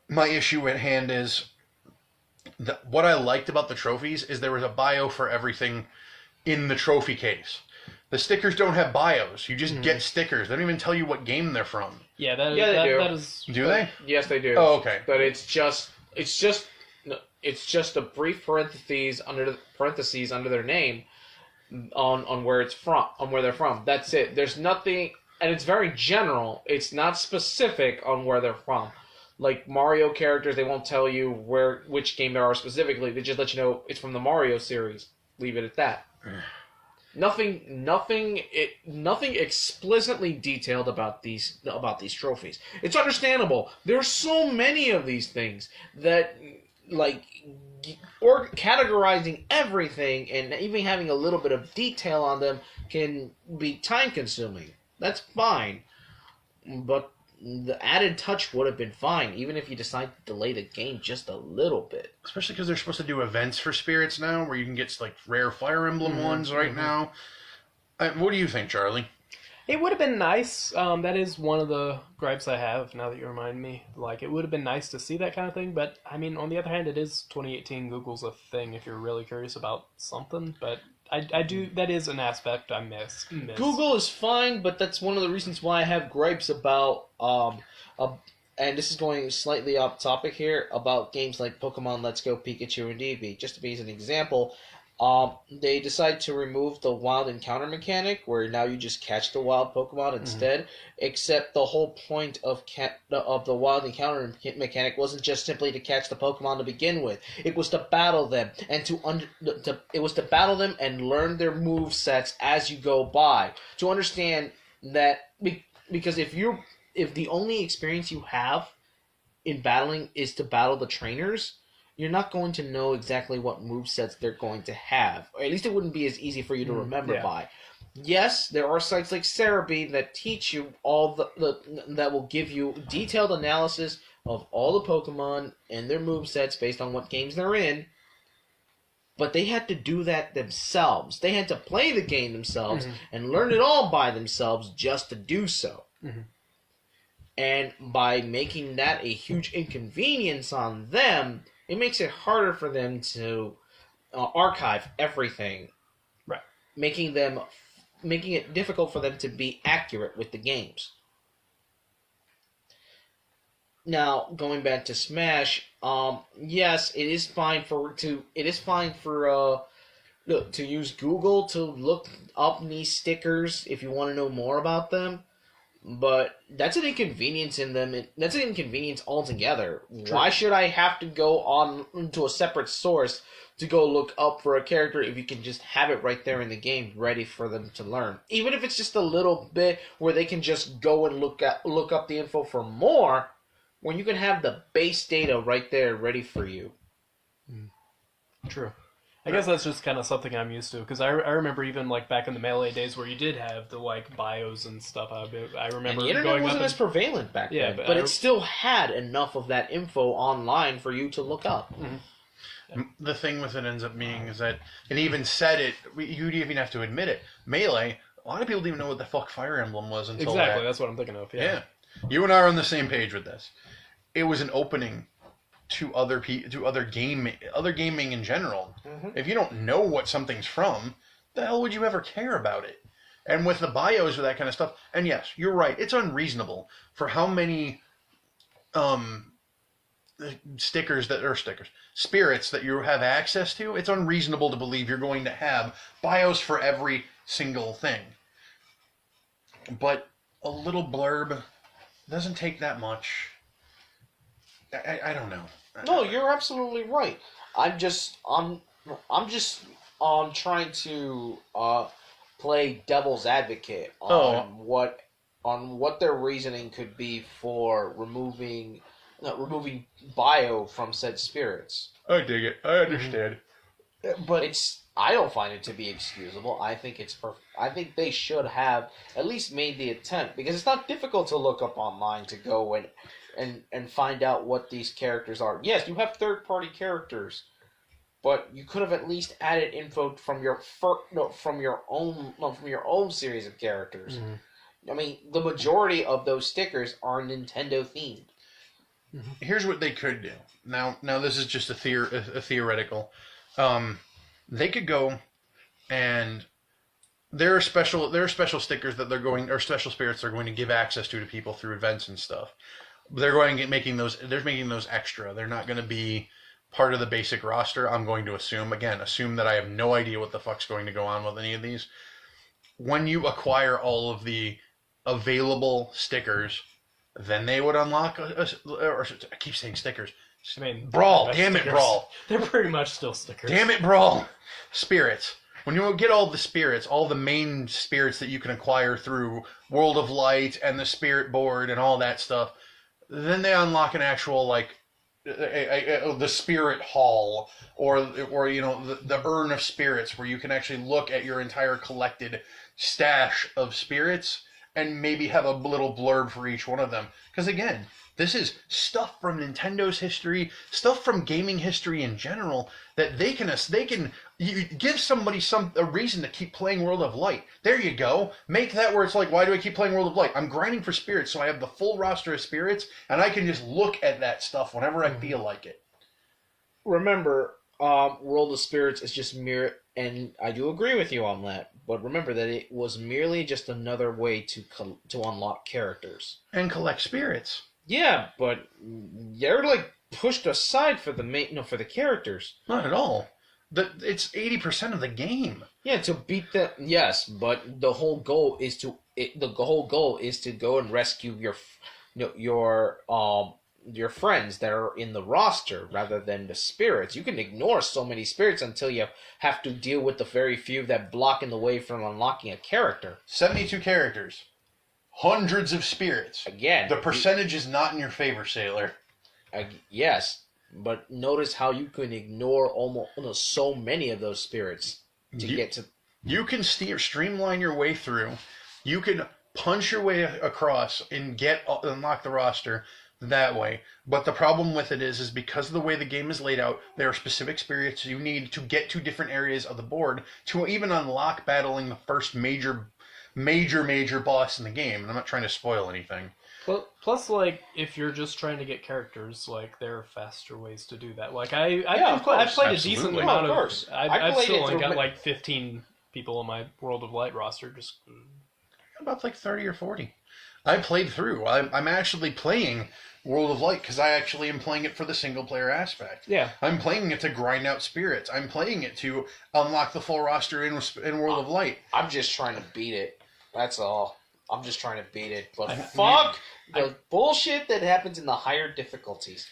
My issue at hand is what I liked about the trophies is there was a bio for everything in the trophy case. The stickers don't have bios. You just get stickers. They don't even tell you what game they're from. Yeah, they do. That is. Do they? Yes, they do. Oh, okay. But it's just a brief parentheses under their name on where it's from, on where they're from. That's it. There's nothing, and it's very general. It's not specific on where they're from. Like Mario characters, they won't tell you which game they are specifically. They just let you know it's from the Mario series. Leave it at that. Nothing explicitly detailed about these trophies. It's understandable. There's so many of these things that or categorizing everything and even having a little bit of detail on them can be time consuming. That's fine, but the added touch would have been fine, even if you decide to delay the game just a little bit. Especially because they're supposed to do events for spirits now, where you can get like rare Fire Emblem ones right now. What do you think, Charlie? It would have been nice. That is one of the gripes I have now that you remind me. Like, it would have been nice to see that kind of thing, but I mean, on the other hand, it is 2018. Google's a thing if you're really curious about something, but I do. That is an aspect I miss. Google is fine, but that's one of the reasons why I have gripes about and this is going slightly off topic here, about games like Pokemon Let's Go Pikachu and Eevee. Just to be as an example, they decide to remove the wild encounter mechanic, where now you just catch the wild Pokemon instead. Except the whole point of the wild encounter mechanic wasn't just simply to catch the Pokemon to begin with. It was to battle them and it was to battle them and learn their move sets as you go by. To understand that, because if the only experience you have in battling is to battle the trainers, you're not going to know exactly what movesets they're going to have. Or at least it wouldn't be as easy for you to remember by. Yes, there are sites like Cerebi that teach you all that will give you detailed analysis of all the Pokemon and their movesets based on what games they're in. But they had to do that themselves. They had to play the game themselves and learn it all by themselves just to do so. And by making that a huge inconvenience on them, it makes it harder for them to archive everything, right? Making it difficult for them to be accurate with the games. Now, going back to Smash, yes, it is fine to use Google to look up these stickers if you want to know more about them. But that's an inconvenience in them. That's an inconvenience altogether. True. Why should I have to go on to a separate source to go look up for a character if you can just have it right there in the game ready for them to learn? Even if it's just a little bit where they can just go and look up the info for more, when you can have the base data right there ready for you. True. I guess that's just kind of something I'm used to, because I remember even like back in the Melee days where you did have the like bios and stuff. I remember and the internet wasn't as prevalent back then, but it still had enough of that info online for you to look up. The thing with it ends up being is that it even said it. You'd even have to admit it. Melee. A lot of people didn't even know what the fuck Fire Emblem was until exactly. That's what I'm thinking of. Yeah. You and I are on the same page with this. It was an opening to other gaming in general. If you don't know what something's from, the hell would you ever care about it? And with the bios or that kind of stuff, and yes, you're right, it's unreasonable for how many spirits that you have access to. It's unreasonable to believe you're going to have bios for every single thing. But a little blurb doesn't take that much. I don't know. No, you're absolutely right. I'm just trying to play devil's advocate on what their reasoning could be for removing bio from said spirits. I dig it. I understand. But I don't find it to be excusable. I think I think they should have at least made the attempt, because it's not difficult to look up online to go and find out what these characters are. Yes, you have third-party characters, but you could have at least added info from your own series of characters. I mean, the majority of those stickers are Nintendo themed. Here's what they could do. Now this is just a theoretical. They could go and there are special stickers that special spirits they're going to give access to people through events and stuff. They're going to making those extra. They're not going to be part of the basic roster. I'm going to assume that I have no idea what the fuck's going to go on with any of these. When you acquire all of the available stickers, then they would unlock or I keep saying stickers. I mean, Brawl. Damn it, Brawl. They're pretty much still stickers. Damn it, Brawl. Spirits. When you get all the spirits, all the main spirits that you can acquire through World of Light and the Spirit Board and all that stuff, then they unlock an actual the Spirit Hall or the Urn of Spirits, where you can actually look at your entire collected stash of spirits and maybe have a little blurb for each one of them. Because again, this is stuff from Nintendo's history, stuff from gaming history in general, that they can you give somebody a reason to keep playing World of Light. There you go. Make that where it's like, why do I keep playing World of Light? I'm grinding for spirits, so I have the full roster of spirits, and I can just look at that stuff whenever I feel like it. Remember, World of Spirits is just mere, and I do agree with you on that. But remember that it was merely just another way to unlock characters And collect spirits. Yeah, but they're like pushed aside for the for the characters. Not at all. It's 80% of the game. Yeah, to beat the yes, but the whole goal is to go and rescue your friends that are in the roster rather than the spirits. You can ignore so many spirits until you have to deal with the very few that block in the way from unlocking a character. 72 characters. Hundreds of spirits. Again, The percentage is not in your favor, Sailor. Yes, but notice how you can ignore almost so many of those spirits to get to. You can streamline your way through. You can punch your way across and unlock the roster that way. But the problem with it is because of the way the game is laid out, there are specific spirits you need to get to different areas of the board to even unlock battling the first major boss in the game. And I'm not trying to spoil anything. Plus, like, if you're just trying to get characters, like, there are faster ways to do that. Like, I've played a decent amount of... course. I've still only got, like, 15 people on my World of Light roster. Just About, like, 30 or 40. I played through. I'm actually playing World of Light because I actually am playing it for the single-player aspect. Yeah. I'm playing it to grind out spirits. I'm playing it to unlock the full roster in World of Light. I'm just trying to beat it. That's all. I'm just trying to beat it. But fuck the bullshit that happens in the higher difficulties.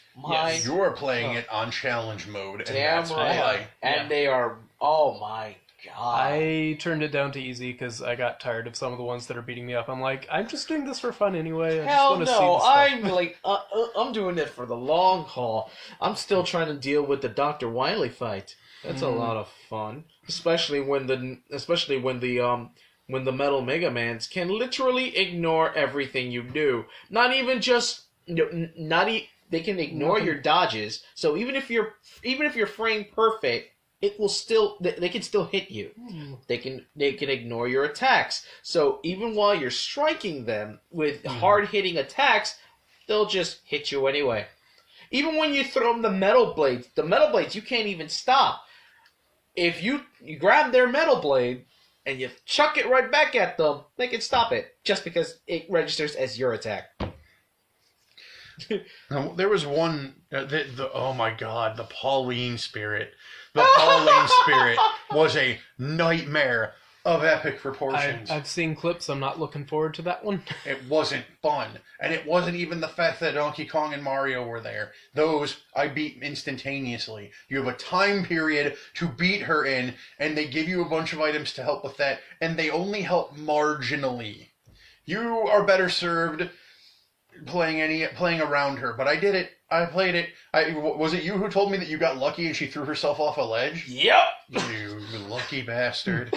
You are playing it on challenge mode. And Damn that's right. why. And they are... Oh my god. I turned it down to easy because I got tired of some of the ones that are beating me up. I'm like, I'm just doing this for fun anyway. I Hell just want to no, see the I'm like, I'm doing it for the long haul. I'm still trying to deal with the Dr. Wily fight. That's a lot of fun, especially when the Metal Mega Mans can literally ignore everything you do. Not even just they can ignore your dodges. So even if you're frame perfect, it will still they can still hit you. They can ignore your attacks. So even while you're striking them with hard hitting attacks, they'll just hit you anyway. Even when you throw them the metal blades you can't even stop. If you grab their metal blade and you chuck it right back at them, they can stop it just because it registers as your attack. Now, there was one. Oh my god, the Pauline spirit. The Pauline spirit was a nightmare of epic proportions. I've seen clips. I'm not looking forward to that one. It wasn't fun. And it wasn't even the fact that Donkey Kong and Mario were there. Those I beat instantaneously. You have a time period to beat her in, and they give you a bunch of items to help with that, and they only help marginally. You are better served playing around her, but I did it. I played it. Was it you who told me that you got lucky and she threw herself off a ledge? Yep. You lucky bastard.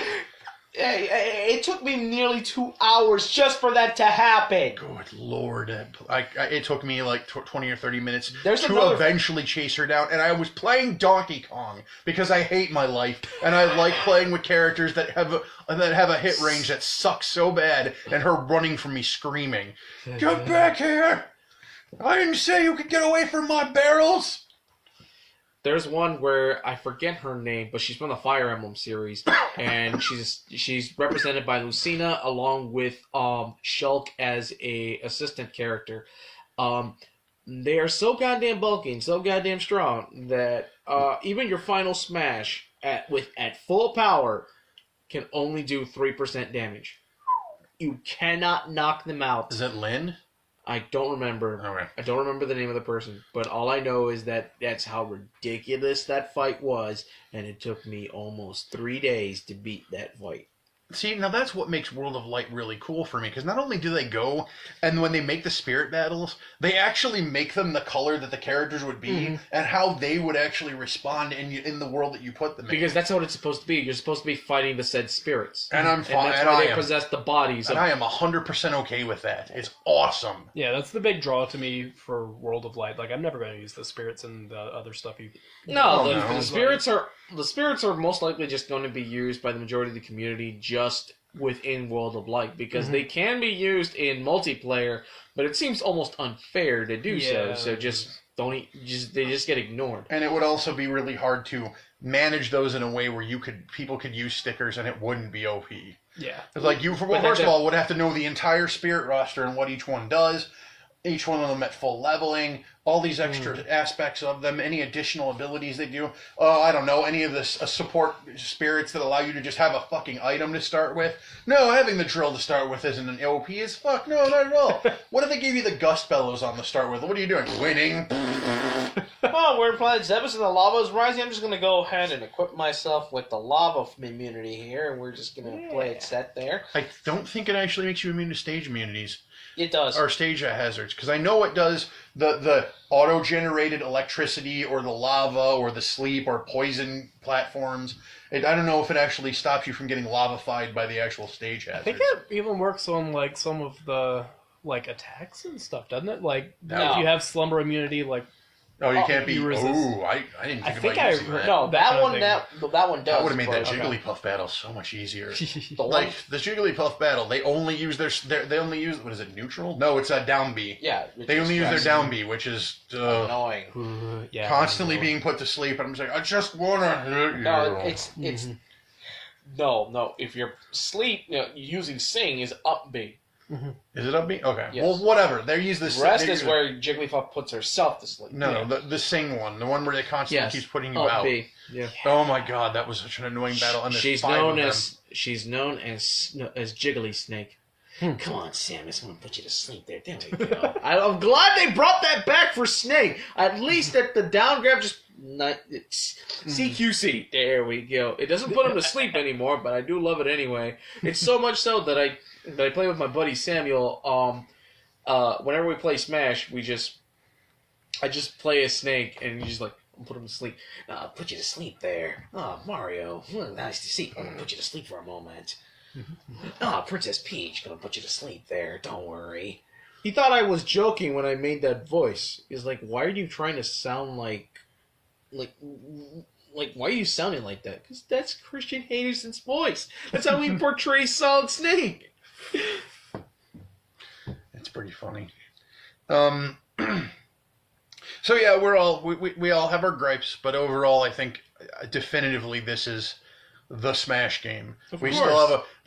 It took me nearly 2 hours just for that to happen. Good lord. It took me like 20 or 30 minutes to eventually chase her down, and I was playing Donkey Kong because I hate my life, and I like playing with characters that have a hit range that sucks so bad, and her running from me screaming, "Get back here! I didn't say you could get away from my barrels!" There's one where I forget her name, but she's from the Fire Emblem series, and she's represented by Lucina along with Shulk as a assistant character. They are so goddamn bulky and so goddamn strong that even your final smash at full power can only do 3% damage. You cannot knock them out. Is it Lynn? I don't remember. Okay. I don't remember the name of the person, but all I know is that that's how ridiculous that fight was, and it took me almost 3 days to beat that fight. See, now that's what makes World of Light really cool for me, because not only do they go, and when they make the spirit battles, they actually make them the color that the characters would be, and how they would actually respond in the world that you put them in. Because that's what it's supposed to be. You're supposed to be fighting the said spirits. And I'm fine. And that's why they possess the bodies. And I am 100% okay with that. It's awesome. Yeah, that's the big draw to me for World of Light. Like, I'm never going to use the spirits and the other stuff you... No, Oh, the no. spirits are most likely just going to be used by the majority of the community just within World of Light, because they can be used in multiplayer, but it seems almost unfair to do so. So they just get ignored. And it would also be really hard to manage those in a way where people could use stickers and it wouldn't be OP. Yeah. Like first of all, would have to know the entire spirit roster and what each one does. Each one of them at full leveling, all these extra aspects of them, any additional abilities they do. I don't know, any of the support spirits that allow you to just have a fucking item to start with. No, having the drill to start with isn't an OP as fuck. No, not at all. What if they gave you the gust bellows on the start with? What are you doing? Winning? Oh, we're playing Zebus and the lava is rising. I'm just going to go ahead and equip myself with the lava immunity here, and we're just going to play it set there. I don't think it actually makes you immune to stage immunities. It does. Or stage hazards, because I know it does the auto-generated electricity or the lava or the sleep or poison platforms. I don't know if it actually stops you from getting lava-fied by the actual stage hazards. I think it even works on, like, some of the, like, attacks and stuff, doesn't it? Like, if you have slumber immunity, like... Oh, you can't be... you resist- Ooh, I didn't think about I using heard- that. No, that one does. That would have made that but- Jigglypuff battle so much easier. The one, Like, the Jigglypuff battle, they only use they only use, what is it, neutral? No, it's a down B. yeah. They only use their down B, which is Annoying. yeah. constantly being put to sleep, and I'm just like, I just wanna hit you. No, it's no. If you're using Sing is up B. Is it up B? Okay. Yes. Well, whatever. They use this. Rest they is use where Jigglypuff puts herself to sleep. No, the Sing one, the one where they constantly keeps putting you out. B. Yeah. Oh my god, that was such an annoying battle. And there's She's 5 known of them. as Jiggly Snake. Come on, Samus, I want to put you to sleep there. There we go. I'm glad they brought that back for Snake. At least at the down grab, just CQC. There we go. It doesn't put him to sleep anymore, but I do love it anyway. It's so much so that I play with my buddy Samuel. Whenever we play Smash, I just play a Snake, and he's just like, I'll put him to sleep. I'll put you to sleep there. Oh, Mario, nice to see you. I'm gonna put you to sleep for a moment. Oh, Princess Peach, gonna put you to sleep there. Don't worry. He thought I was joking when I made that voice. He's like, why are you trying to sound like, why are you sounding like that? Because that's Christian Henderson's voice. That's how he portrays Solid Snake. It's pretty funny. So yeah, we all have our gripes, but overall, I think definitively this is the Smash game. We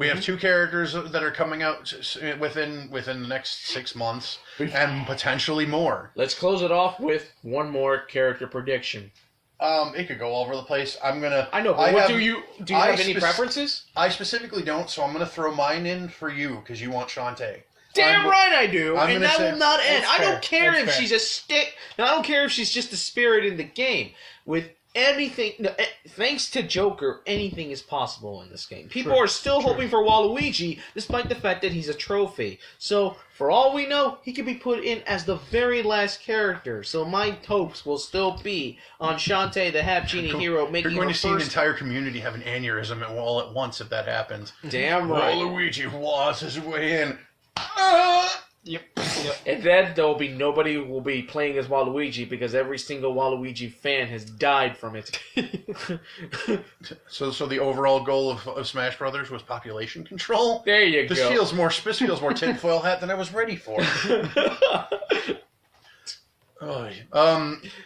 have 2 characters that are coming out within the next 6 months, and potentially more. Let's close it off with one more character prediction. It could go all over the place. I know, but do you have any preferences? I specifically don't, so I'm gonna throw mine in for you because you want Shantae. Damn right I do, I'm and gonna that say- will not end. That's I don't fair. care That's if fair. she's a stick. I don't care if she's just a spirit in the game. With anything, thanks to Joker, anything is possible in this game. People are still hoping for Waluigi, despite the fact that he's a trophy. So, for all we know, he could be put in as the very last character. So my hopes will still be on Shantae, the half genie hero, making You're going her to see an first. entire community have an aneurysm all at once if that happens. Damn right. Waluigi lost his way in. Yep. And then there will be nobody who will be playing as Waluigi because every single Waluigi fan has died from it. So the overall goal of Smash Brothers was population control. There you This go. feels more tinfoil hat than I was ready for.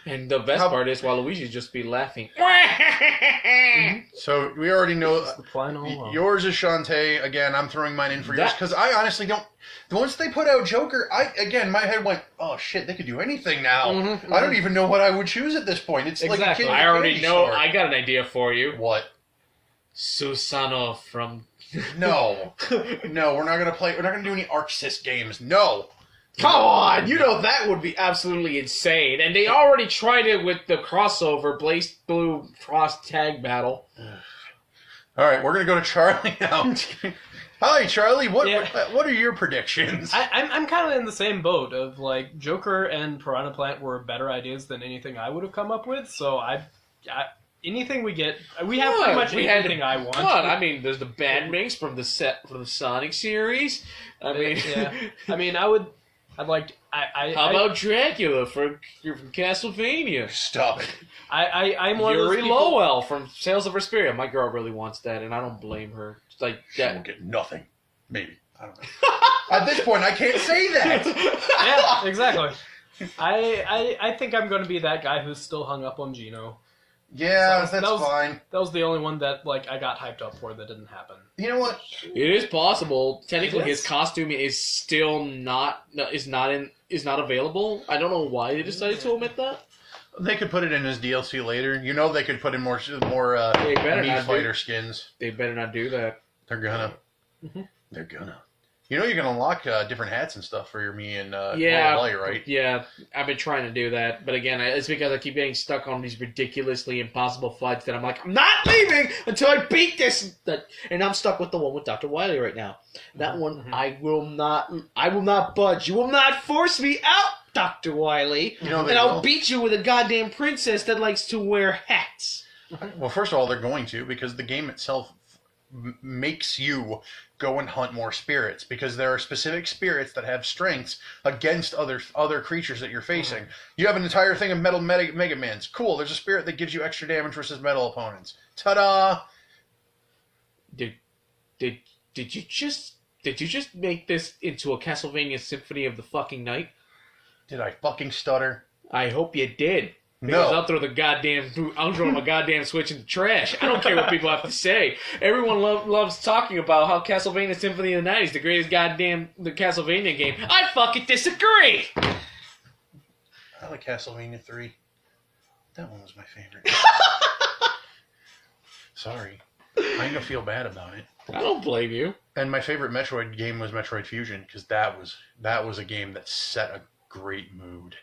And the best part is Waluigi just be laughing. So we already know The plan all along. yours is Shantae. Again, I'm throwing mine in for yours That- because I honestly don't. Once they put out Joker, my head went, oh shit, they could do anything now. Mhm, I don't even know what I would choose at this point. It's like a Exactly. kid in a I already candy know. store. I got an idea for you. What? Susano from. No, no, we're not gonna play. We're not gonna do any Arc Sys games. No. Come on! You know that would be absolutely insane. And they already tried it with the crossover Blaze Blue Cross Tag Battle. All right, we're gonna go to Charlie now. Hi, Charlie. What Yeah. what are your predictions? I'm kind of in the same boat of like Joker and Piranha Plant were better ideas than anything I would have come up with. So I anything we get, we have pretty much anything I want. Come on, I mean, there's the band mix from the Sonic series. I mean, yeah. I mean, I'd like. How about Dracula from Castlevania? Stop it. I'm one of Yuri those people. Lowell from Sales of Vesperia. My girl really wants that, and I don't blame her. It's like She that. will get nothing. Maybe. I don't know. At this point, I can't say that. Yeah, exactly. I think I'm going to be that guy who's still hung up on Gino. Yeah, So that's that was- fine. That was the only one that like I got hyped up for that didn't happen. You know what? It is possible. Technically, It is. his costume is still not available. I don't know why they decided to omit that. They could put it in his DLC later. You know they could put in more They better Mii not fighter skins. They better not do that. They're gonna. Mhm. They're gonna. You know you can unlock different hats and stuff for your Mii and Yeah. Light, right? Yeah, I've been trying to do that, but again, it's because I keep getting stuck on these ridiculously impossible fights that I'm like, I'm not leaving until I beat this. And I'm stuck with the one with Dr. Wily right now. That one, Mhm. I will not budge. You will not force me out, Dr. Wily. You know they And I'll will. beat you with a goddamn princess that likes to wear hats. Well, first of all, they're going to because the game itself makes you go and hunt more spirits because there are specific spirits that have strengths against other creatures that you're facing. You have an entire thing of metal Mega Mans. Cool. There's a spirit that gives you extra damage versus metal opponents. Ta-da! Did you just make this into a Castlevania Symphony of the fucking Night? Did I fucking stutter? I hope you did. Because No. I'll throw my goddamn Switch in the trash. I don't care what people have to say. Everyone loves talking about how Castlevania Symphony of the Night is the greatest the Castlevania game. I fucking disagree! I like Castlevania 3. That one was my favorite. Sorry. I'm gonna feel bad about it. I don't blame you. And my favorite Metroid game was Metroid Fusion because that was a game that set a great mood.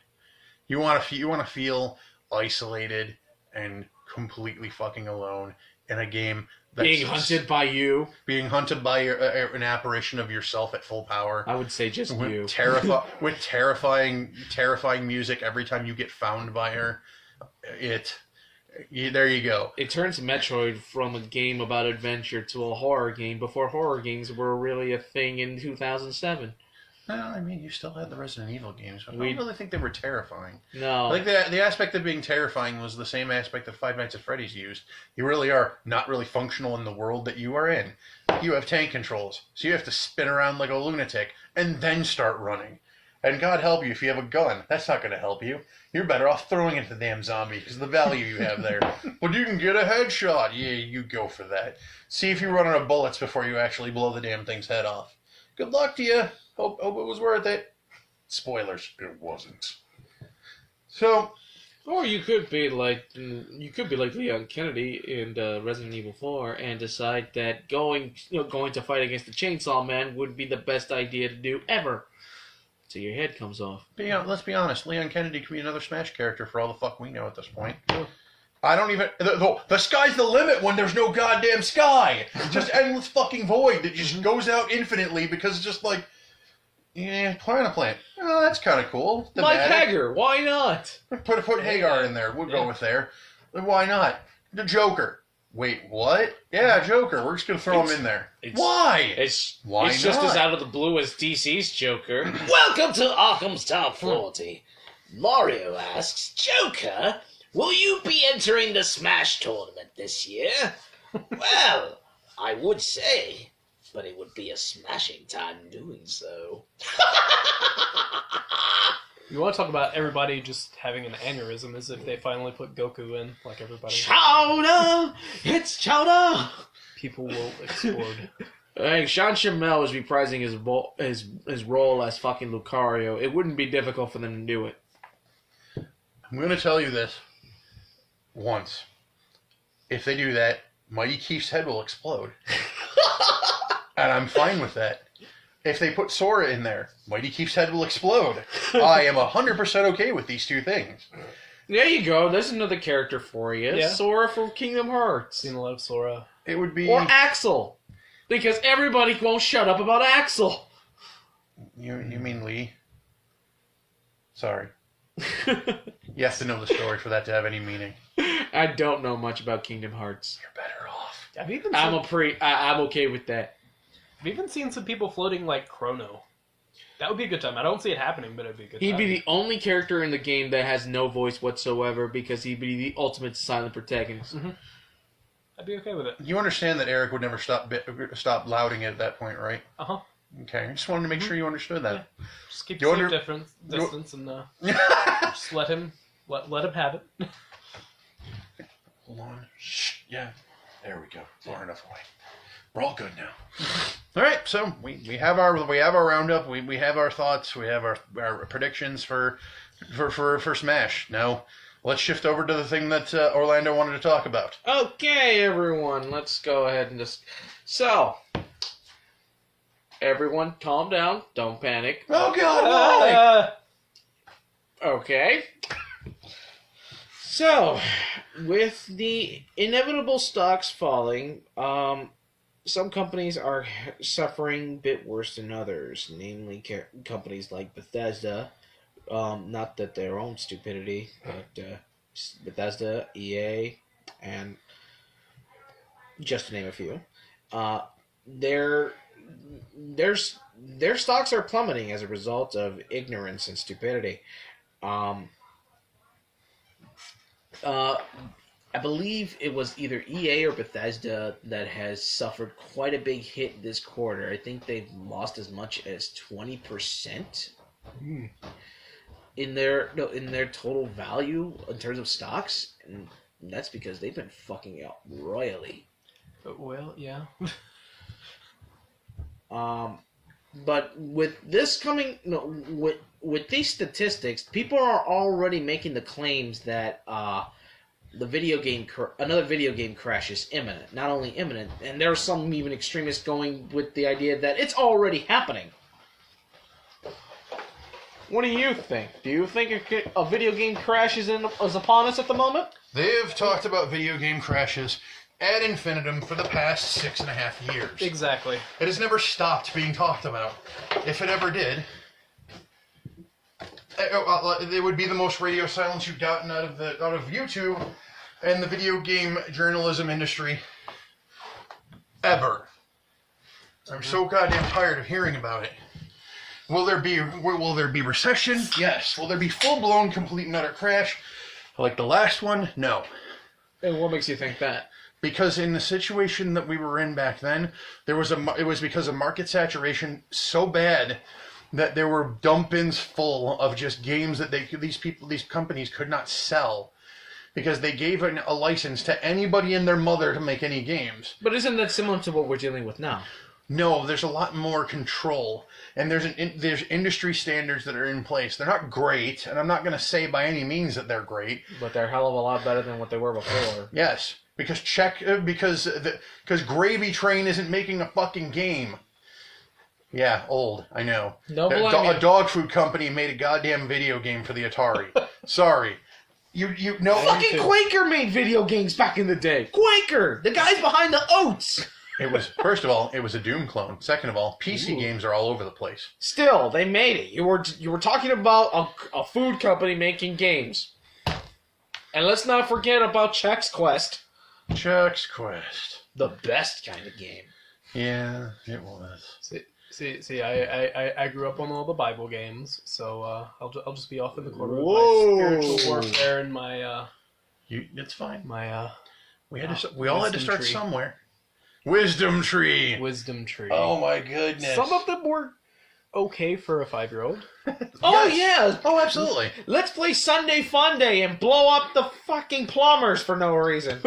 You want to feel isolated and completely fucking alone in a game that's Being hunted by you. being hunted by an apparition of yourself at full power. I would say just you. With terrifying music every time you get found by her. There you go. It turns Metroid from a game about adventure to a horror game before horror games were really a thing in 2007. No, I mean you still had the Resident Evil games. But I We- don't really think they were terrifying. No. I think the aspect of being terrifying was the same aspect that Five Nights at Freddy's used. You really are not really functional in the world that you are in. You have tank controls, so you have to spin around like a lunatic and then start running. And God help you if you have a gun. That's not going to help you. You're better off throwing it at the damn zombie because of the value you have there. But you can get a headshot. Yeah, you go for that. See if you run out of bullets before you actually blow the damn thing's head off. Good luck to you. Hope it was worth it. Spoilers. It wasn't. So, Or you could be like Leon Kennedy in Resident Evil 4 and decide that going to fight against the Chainsaw Man would be the best idea to do ever. So your head comes off. let's be honest. Leon Kennedy could be another Smash character for all the fuck we know at this point. I don't even... The sky's the limit when there's no goddamn sky. Just endless fucking void that just goes out infinitely because it's just like... Yeah, Piranha Plant. Oh, that's kind of cool. Mike Thematic. Hager, why not? Put Hagar in there. We'll go Yeah. with there. Why not? The Joker. Wait, what? Yeah, Joker. We're just going to throw him in there. Why? It's Why just not? as out of the blue as DC's Joker. Welcome to Arkham's Top 40. Mario asks, Joker, will you be entering the Smash tournament this year? Well, I would say, but it would be a smashing time doing so. You want to talk about everybody just having an aneurysm as if they finally put Goku in, like everybody. Chowder! It's Chowder! People will explode. Hey, Sean Schimmel is reprising his role as fucking Lucario. It wouldn't be difficult for them to do it. I'm going to tell you this once. If they do that, Mighty Keith's head will explode. And I'm fine with that. If they put Sora in there, Mighty Keith's head will explode. I am 100% okay with these two things. There you go. There's another character for you. Yeah. Sora from Kingdom Hearts. Seen a lot of Sora. It would be... Or Axel. Because everybody won't shut up about Axel. You mean Lee? Sorry. You have to know the story for that to have any meaning. I don't know much about Kingdom Hearts. You're better off. I'm okay with that. I've even seen some people floating like Chrono. That would be a good time. I don't see it happening, but it'd be a good He'd time. be the only character in the game that has no voice whatsoever because he'd be the ultimate silent protagonist. Mm-hmm. I'd be okay with it. You understand that Eric would never stop louding it at that point, right? Uh-huh. Okay, I just wanted to make sure you understood that. Yeah. Just keep You safe distance and just let him have it. Hold on. Shh. Yeah. There we go. Far enough away. We're all good now. All right, so we have our roundup. We have our thoughts. We have our predictions for Smash. Now, let's shift over to the thing that Orlando wanted to talk about. Okay, everyone, let's go ahead and just... So, everyone, calm down. Don't panic. Oh, God, why? Okay. So, with the inevitable stocks falling, some companies are suffering a bit worse than others, namely companies like Bethesda. Not that their own stupidity, but Bethesda, EA, and just to name a few. Their stocks are plummeting as a result of ignorance and stupidity. I believe it was either EA or Bethesda that has suffered quite a big hit this quarter. I think they've lost as much as 20% in their total value in terms of stocks, and that's because they've been fucking out royally. Well, yeah. But with this coming, with these statistics, people are already making the claims that another video game crash is imminent. Not only imminent, and there are some even extremists going with the idea that it's already happening. What do you think? Do you think a video game crash is upon us at the moment? They've talked about video game crashes ad infinitum for the past 6.5 years. Exactly. It has never stopped being talked about. If it ever did, it would be the most radio silence you've gotten out of YouTube and the video game journalism industry ever. I'm so goddamn tired of hearing about it. Will there be recession? Yes. Will there be full-blown, complete and utter crash like the last one? No. And what makes you think that? Because in the situation that we were in back then, it was because of market saturation so bad that there were dump bins full of just games that these companies could not sell because they gave a license to anybody and their mother to make any games. But isn't that similar to what we're dealing with now? No, there's a lot more control, and there's industry standards that are in place. They're not great, and I'm not going to say by any means that they're great. But they're a hell of a lot better than what they were before. Yes, because Gravy Train isn't making a fucking game. Yeah, old, I know. No blame A dog food company made a goddamn video game for the Atari. Sorry. You know. Fucking Quaker made video games back in the day. Quaker! The guys behind the oats! It was, first of all, it was a Doom clone. Second of all, PC games are all over the place. Still, they made it. You were talking about a food company making games. And let's not forget about Chex Quest. Chex Quest. The best kind of game. Yeah, it was. See, I grew up on all the Bible games, so I'll just be off in the corner with Whoa. my spiritual warfare and my It's fine. my We all had to wisdom start tree. somewhere. Wisdom tree. wisdom tree. Oh my goodness. Some of them were okay for a 5-year-old. Oh, Yes. yeah! Oh, absolutely. Let's play Sunday Fun Day and blow up the fucking plumbers for no reason.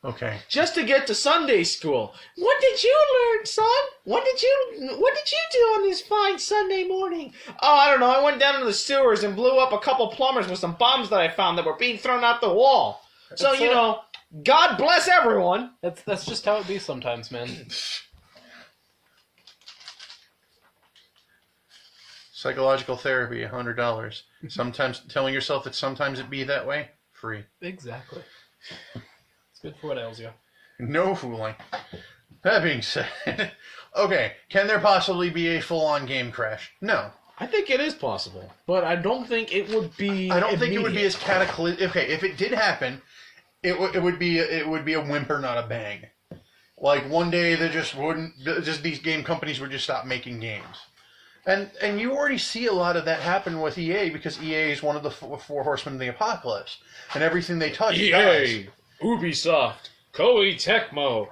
Okay. Just to get to Sunday school. What did you learn, son? What did you do on this fine Sunday morning? Oh, I don't know. I went down into the sewers and blew up a couple plumbers with some bombs that I found that were being thrown out the wall. So, God bless everyone. That's just how it be sometimes, man. Psychological therapy, $100. Sometimes telling yourself that sometimes it be that way, free. Exactly. It's good for what ails you. No fooling. That being said, okay, can there possibly be a full-on game crash? No. I think it is possible, but I don't think it would be. I don't think it would be immediate. as cataclysmic. Okay, if it did happen, it would be a whimper, not a bang. Like one day they just wouldn't. Just these game companies would just stop making games, and you already see a lot of that happen with EA because EA is one of the four horsemen of the apocalypse, and everything they touch dies. EA, Ubisoft, Koei Tecmo,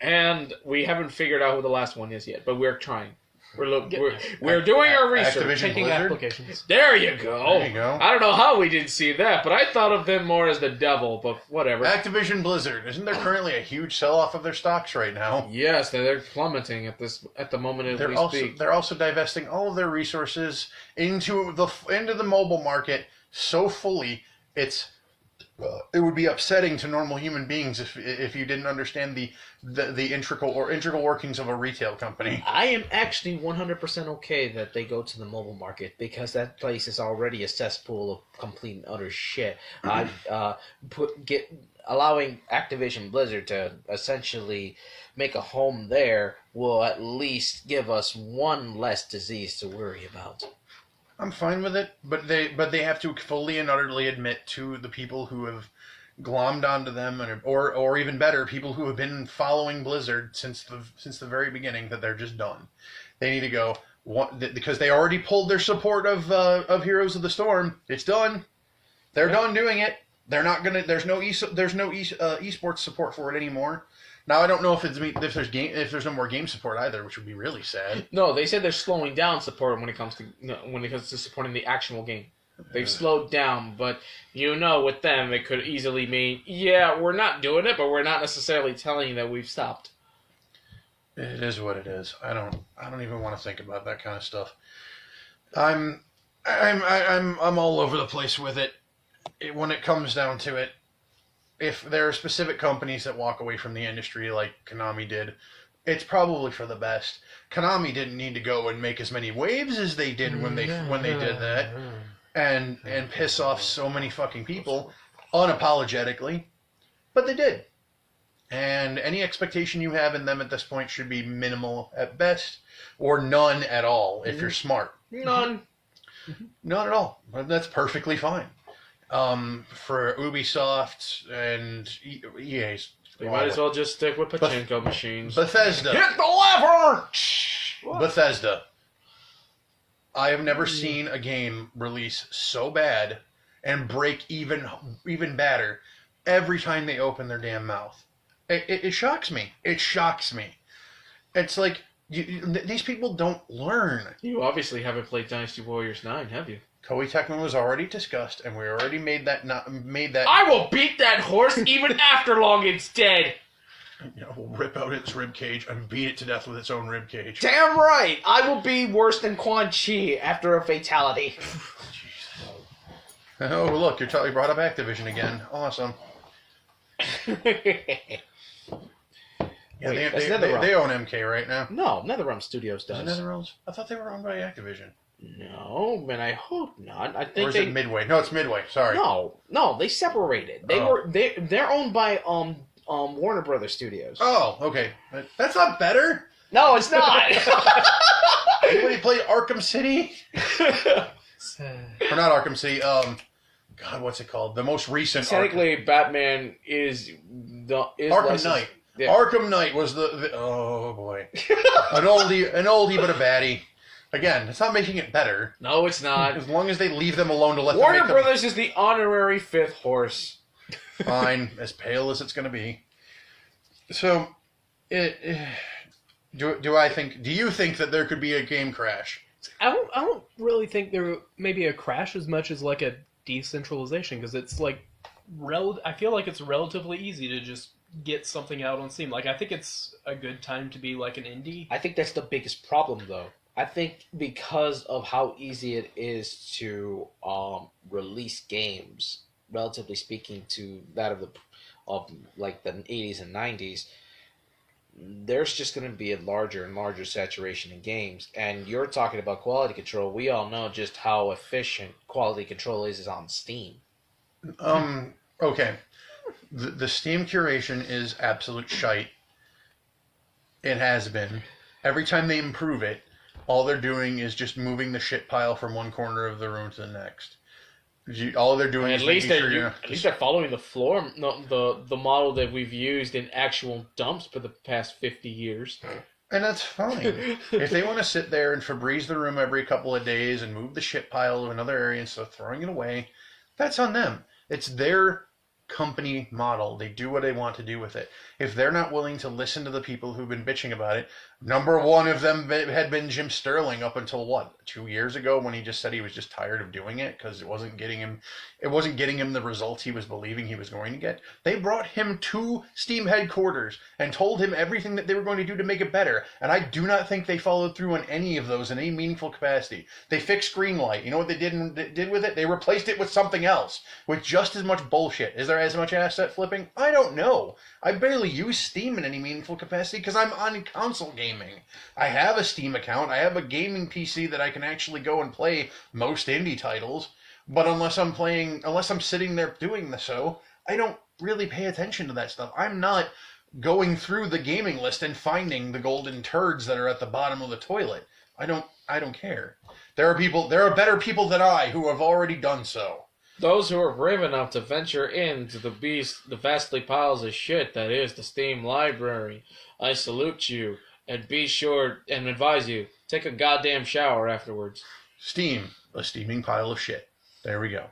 and we haven't figured out who the last one is yet, but we're trying. We're doing our research. Activision Taking Blizzard? applications. There you go. There you go. I don't know how we didn't see that, but I thought of them more as the devil, but whatever. Activision Blizzard, isn't there currently a huge sell-off of their stocks right now? Yes, they're plummeting at the moment as we speak. They're also divesting all of their resources into the mobile market so fully it would be upsetting to normal human beings if you didn't understand the integral workings of a retail company. I am actually 100% okay that they go to the mobile market because that place is already a cesspool of complete and utter shit. Allowing Activision Blizzard to essentially make a home there will at least give us one less disease to worry about. I'm fine with it, but they have to fully and utterly admit to the people who have glommed onto them, or even better, people who have been following Blizzard since the very beginning, that they're just done. They need to go because they already pulled their support of Heroes of the Storm. It's done. They're done doing it. They're not gonna. There's no esports support for it anymore. Now I don't know if there's no more game support either, which would be really sad. No, they said they're slowing down support when it comes to supporting the actual game. They've slowed down, but with them it could easily mean, yeah, we're not doing it, but we're not necessarily telling you that we've stopped. It is what it is. I don't even want to think about that kind of stuff. I'm all over the place with it. When it comes down to it. If there are specific companies that walk away from the industry like Konami did, it's probably for the best. Konami didn't need to go and make as many waves as they did when they did that, and piss off so many fucking people unapologetically, but they did. And any expectation you have in them at this point should be minimal at best, or none at all if you're smart. None. None at all. That's perfectly fine. For Ubisoft and EA's. We might as well just stick with pachinko machines. Bethesda. Hit the lever! Bethesda. I have never seen a game release so bad and break even badder every time they open their damn mouth. It shocks me. It shocks me. It's like, these people don't learn. You obviously haven't played Dynasty Warriors 9, have you? Koei Tecmo was already discussed, and we already made that. I will beat that horse even after long it's dead. We'll rip out its rib cage and beat it to death with its own rib cage. Damn right! I will be worse than Quan Chi after a fatality. Oh, look, you brought up Activision again. Awesome. Yeah, they own MK right now. No, NetherRealm Studios does. Is it NetherRealms? I thought they were owned by Activision. No, and I hope not. I think or is it Midway? No, it's Midway. Sorry. No, they separated. They're owned by Warner Brothers Studios. Oh, okay. That's not better. No, it's not. Anybody play Arkham City? Or not Arkham City. God, what's it called? The most recent. Technically, Batman is Arkham Knight. Yeah. Arkham Knight was the oh boy, an oldie but a baddie. Again, it's not making it better. No, it's not. As long as they leave them alone to let Warner them make Brothers is the honorary fifth horse. Fine, as pale as it's going to be. So, do you think that there could be a game crash? I don't really think there may be a crash as much as like a decentralization, because it's like I feel like it's relatively easy to just get something out on Steam. Like, I think it's a good time to be like an indie. I think that's the biggest problem, though. I think because of how easy it is to release games, relatively speaking, to that of like the 80s and 90s, there's just going to be a larger and larger saturation in games. And you're talking about quality control. We all know just how efficient quality control is on Steam. Okay. The Steam curation is absolute shite. It has been. Every time they improve it, all they're doing is just moving the shit pile from one corner of the room to the next. All they're doing At is least making sure at least they're following the floor, the model that we've used in actual dumps for the past 50 years. and that's fine. If they want to sit there and Febreze the room every couple of days and move the shit pile to another area instead of throwing it away, that's on them. It's their company model. They do what they want to do with it. If they're not willing to listen to the people who've been bitching about it, number one of them had been Jim Sterling up until 2 years ago when he just said he was just tired of doing it because it wasn't getting him the results he was believing he was going to get. They brought him to Steam headquarters and told him everything that they were going to do to make it better, and I do not think they followed through on any of those in any meaningful capacity. They fixed Greenlight. You know what they did with it? They replaced it with something else with just as much bullshit. Is there as much asset flipping? I don't know. I barely use Steam in any meaningful capacity because I'm on console gaming. I have a Steam account. I have a gaming PC that I can actually go and play most indie titles. But unless I'm sitting there doing so, I don't really pay attention to that stuff. I'm not going through the gaming list and finding the golden turds that are at the bottom of the toilet. I don't care. There are better people than I who have already done so. Those who are brave enough to venture into the vastly piles of shit that is the Steam library, I salute you, and be sure and advise you, take a goddamn shower afterwards. Steam, a steaming pile of shit. There we go.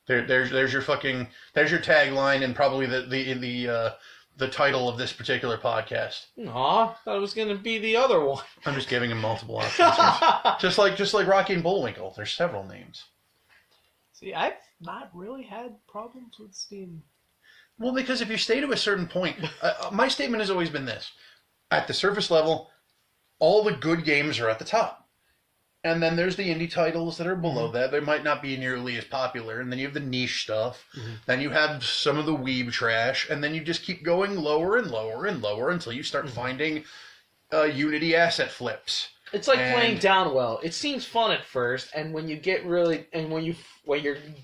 There's your tagline and probably the title of this particular podcast. Aw, thought it was gonna be the other one. I'm just giving him multiple options. just like Rocky and Bullwinkle. There's several names. See, I've not really had problems with Steam. Well, because if you stay to a certain point, my statement has always been this. At the surface level, all the good games are at the top. And then there's the indie titles that are below that. They might not be nearly as popular. And then you have the niche stuff. Mm-hmm. Then you have some of the weeb trash. And then you just keep going lower and lower and lower until you start finding Unity asset flips. It's like playing Downwell. It seems fun at first, and when you get really, and when you're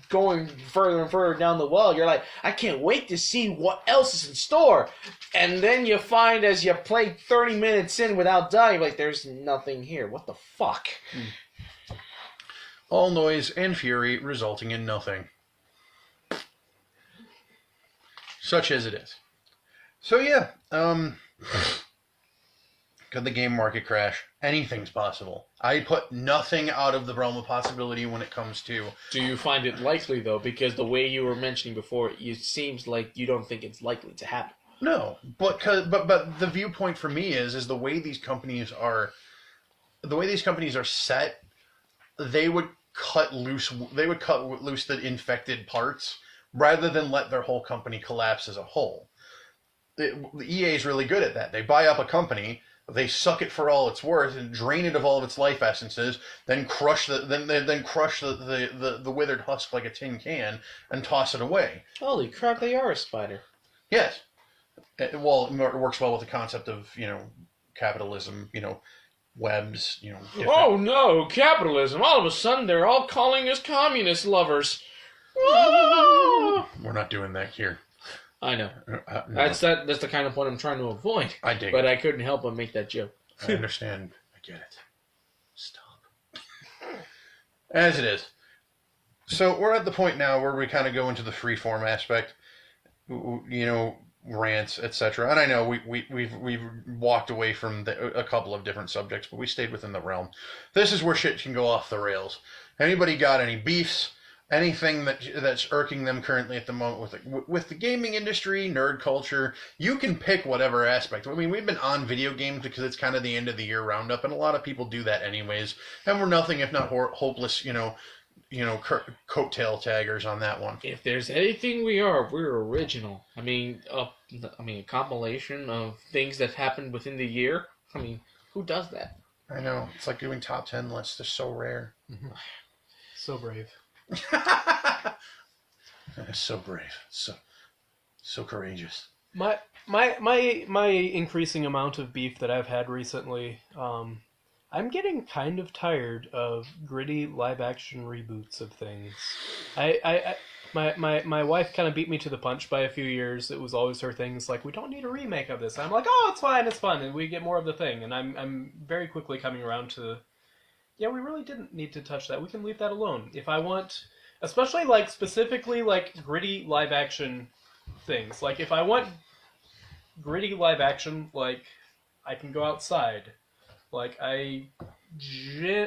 going further and further down the well, you're like, I can't wait to see what else is in store. And then you find as you play 30 minutes in without dying, like, there's nothing here. What the fuck? All noise and fury resulting in nothing. Such as it is. So yeah, could the game market crash? Anything's possible. I put nothing out of the realm of possibility when it comes to... Do you find it likely, though? Because the way you were mentioning before, it seems like you don't think it's likely to happen. No, but the viewpoint for me is the way these companies are set, they would cut loose the infected parts rather than let their whole company collapse as a whole. The EA is really good at that. They buy up a company, they suck it for all it's worth and drain it of all of its life essences, then crush the withered husk like a tin can and toss it away. Holy crap, they are a spider. Yes. Well, it works well with the concept of, capitalism, webs, different... Oh no, capitalism. All of a sudden they're all calling us communist lovers. We're not doing that here. I know. No. That's the kind of point I'm trying to avoid. I dig but it. I couldn't help but make that joke. I understand. I get it. Stop. As it is. So we're at the point now where we kind of go into the freeform aspect, rants, etc. And I know we've walked away from a couple of different subjects, but we stayed within the realm. This is where shit can go off the rails. Anybody got any beefs? Anything that's irking them currently at the moment with the gaming industry, nerd culture, you can pick whatever aspect. I mean, we've been on video games because it's kind of the end of the year roundup, and a lot of people do that anyways. And we're nothing if not hopeless, coattail taggers on that one. If there's anything we're original. I mean, a compilation of things that happened within the year. I mean, who does that? I know. It's like doing top 10 lists. They're so rare. Mm-hmm. So brave. So brave, so courageous. My increasing amount of beef that I've had recently, I'm getting kind of tired of gritty live action reboots of things. My wife kind of beat me to the punch by a few years. It was always her thing. It's like, we don't need a remake of this. And I'm like, oh, it's fine, it's fun, and we get more of the thing. And I'm very quickly coming around to, yeah, we really didn't need to touch that. We can leave that alone. If I want, especially like specifically like gritty live action things. Like if I want gritty live action, like I can go outside. Like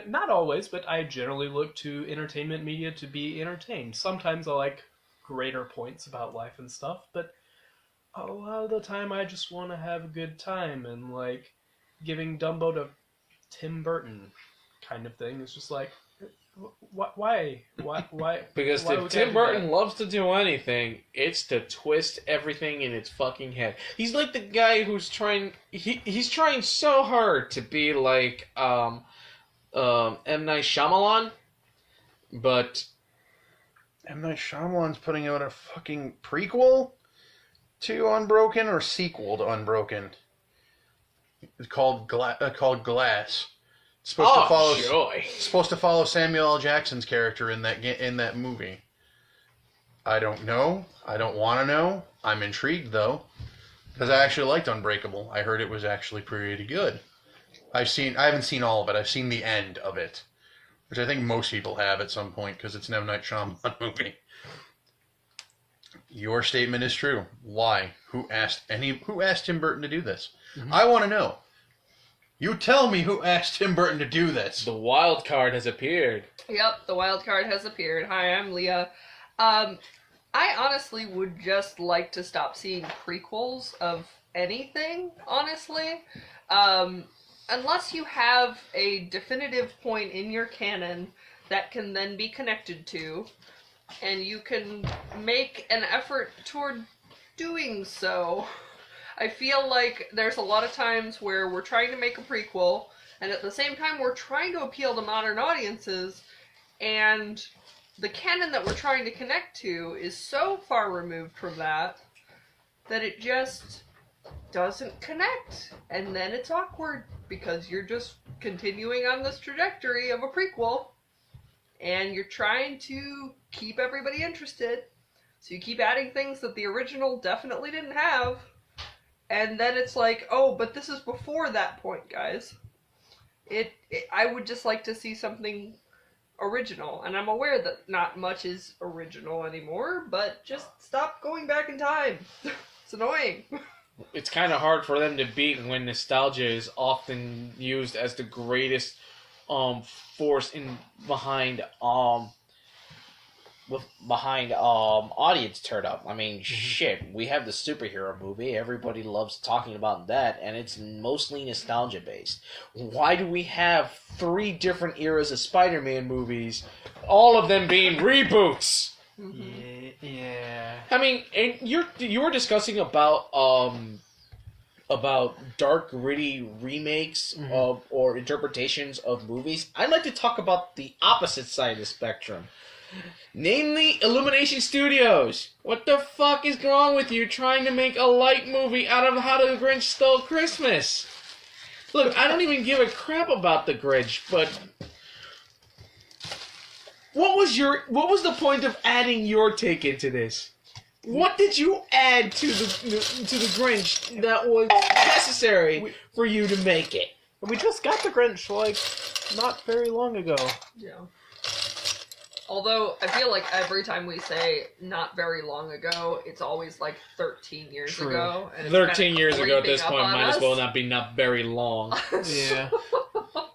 not always, but I generally look to entertainment media to be entertained. Sometimes I like greater points about life and stuff, but a lot of the time I just want to have a good time, and like giving Dumbo to Tim Burton kind of thing is just like, why? Because why if would I Tim do Burton that? loves to do anything, it's to twist everything in its fucking head. He's like the guy who's trying. He's trying so hard to be like M. Night Shyamalan, but M. Night Shyamalan's putting out a fucking prequel to Unbroken or sequel to Unbroken. It's called Glass. It's supposed to follow Samuel L. Jackson's character in that movie. I don't know. I don't want to know. I'm intrigued though, because I actually liked Unbreakable. I heard it was actually pretty good. I haven't seen all of it. I've seen the end of it, which I think most people have at some point because it's an M. Night Shyamalan movie. Your statement is true. Why? Who asked Tim Burton to do this? Mm-hmm. I want to know. You tell me who asked Tim Burton to do this. The wild card has appeared. Yep, the wild card has appeared. Hi, I'm Leah. I honestly would just like to stop seeing prequels of anything, honestly. Unless you have a definitive point in your canon that can then be connected to, and you can make an effort toward doing so. I feel like there's a lot of times where we're trying to make a prequel, and at the same time we're trying to appeal to modern audiences, and the canon that we're trying to connect to is so far removed from that it just doesn't connect. And then it's awkward, because you're just continuing on this trajectory of a prequel, and you're trying to keep everybody interested, so you keep adding things that the original definitely didn't have. And then it's like, oh, but this is before that point, guys. I would just like to see something original. And I'm aware that not much is original anymore, but just stop going back in time. It's annoying. It's kind of hard for them to beat when nostalgia is often used as the greatest force behind audience turn up. I mean, shit, we have the superhero movie. Everybody loves talking about that, and it's mostly nostalgia based. Why do we have 3 different eras of Spider-Man movies, all of them being reboots? Yeah. I mean, and you were discussing about dark, gritty remakes of or interpretations of movies. I'd like to talk about the opposite side of the spectrum. Namely, Illumination Studios. What the fuck is wrong with you trying to make a light movie out of How the Grinch Stole Christmas? Look, I don't even give a crap about the Grinch, but what was the point of adding your take into this? What did you add to the Grinch that was necessary for you to make it? We just got the Grinch, like, not very long ago. Yeah. Although, I feel like every time we say not very long ago, it's always like 13 years True. ago. And it's 13 kind of years ago at this creeping point up on might as us. well not be very long. Yeah.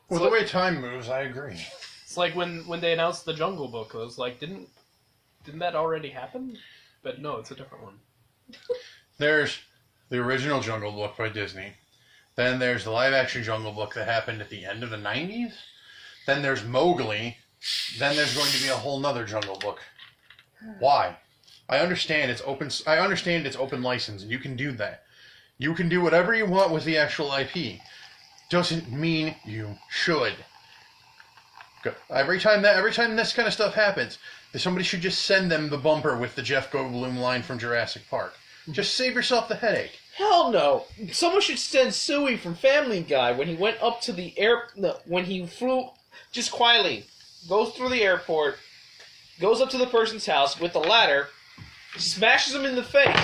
Well, the way time moves, I agree. It's like when they announced the Jungle Book, I was like, didn't that already happen? But no, it's a different one. There's the original Jungle Book by Disney. Then there's the live-action Jungle Book that happened at the end of the 90s. Then there's Mowgli. Then there's going to be a whole nother Jungle Book. Why? I understand it's open license, and you can do that. You can do whatever you want with the actual IP. Doesn't mean you should. Every time this kind of stuff happens, somebody should just send them the bumper with the Jeff Goldblum line from Jurassic Park. Just save yourself the headache. Hell no! Someone should send Suey from Family Guy when he went up to when he flew just quietly, goes through the airport, goes up to the person's house with the ladder, smashes him in the face.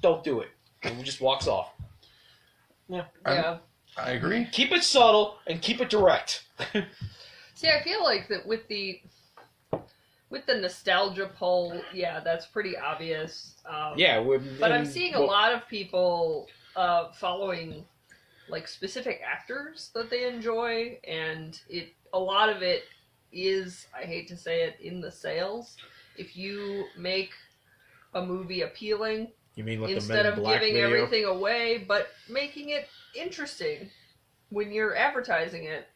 Don't do it. And just walks off. Yeah. I agree. Keep it subtle and keep it direct. See, I feel like that with the nostalgia pull, yeah, that's pretty obvious. But I'm seeing a lot of people following like specific actors that they enjoy, and a lot of it is, I hate to say it, in the sales. If you make a movie appealing, You mean like instead the Men of in Black giving video? everything away, but making it interesting when you're advertising it,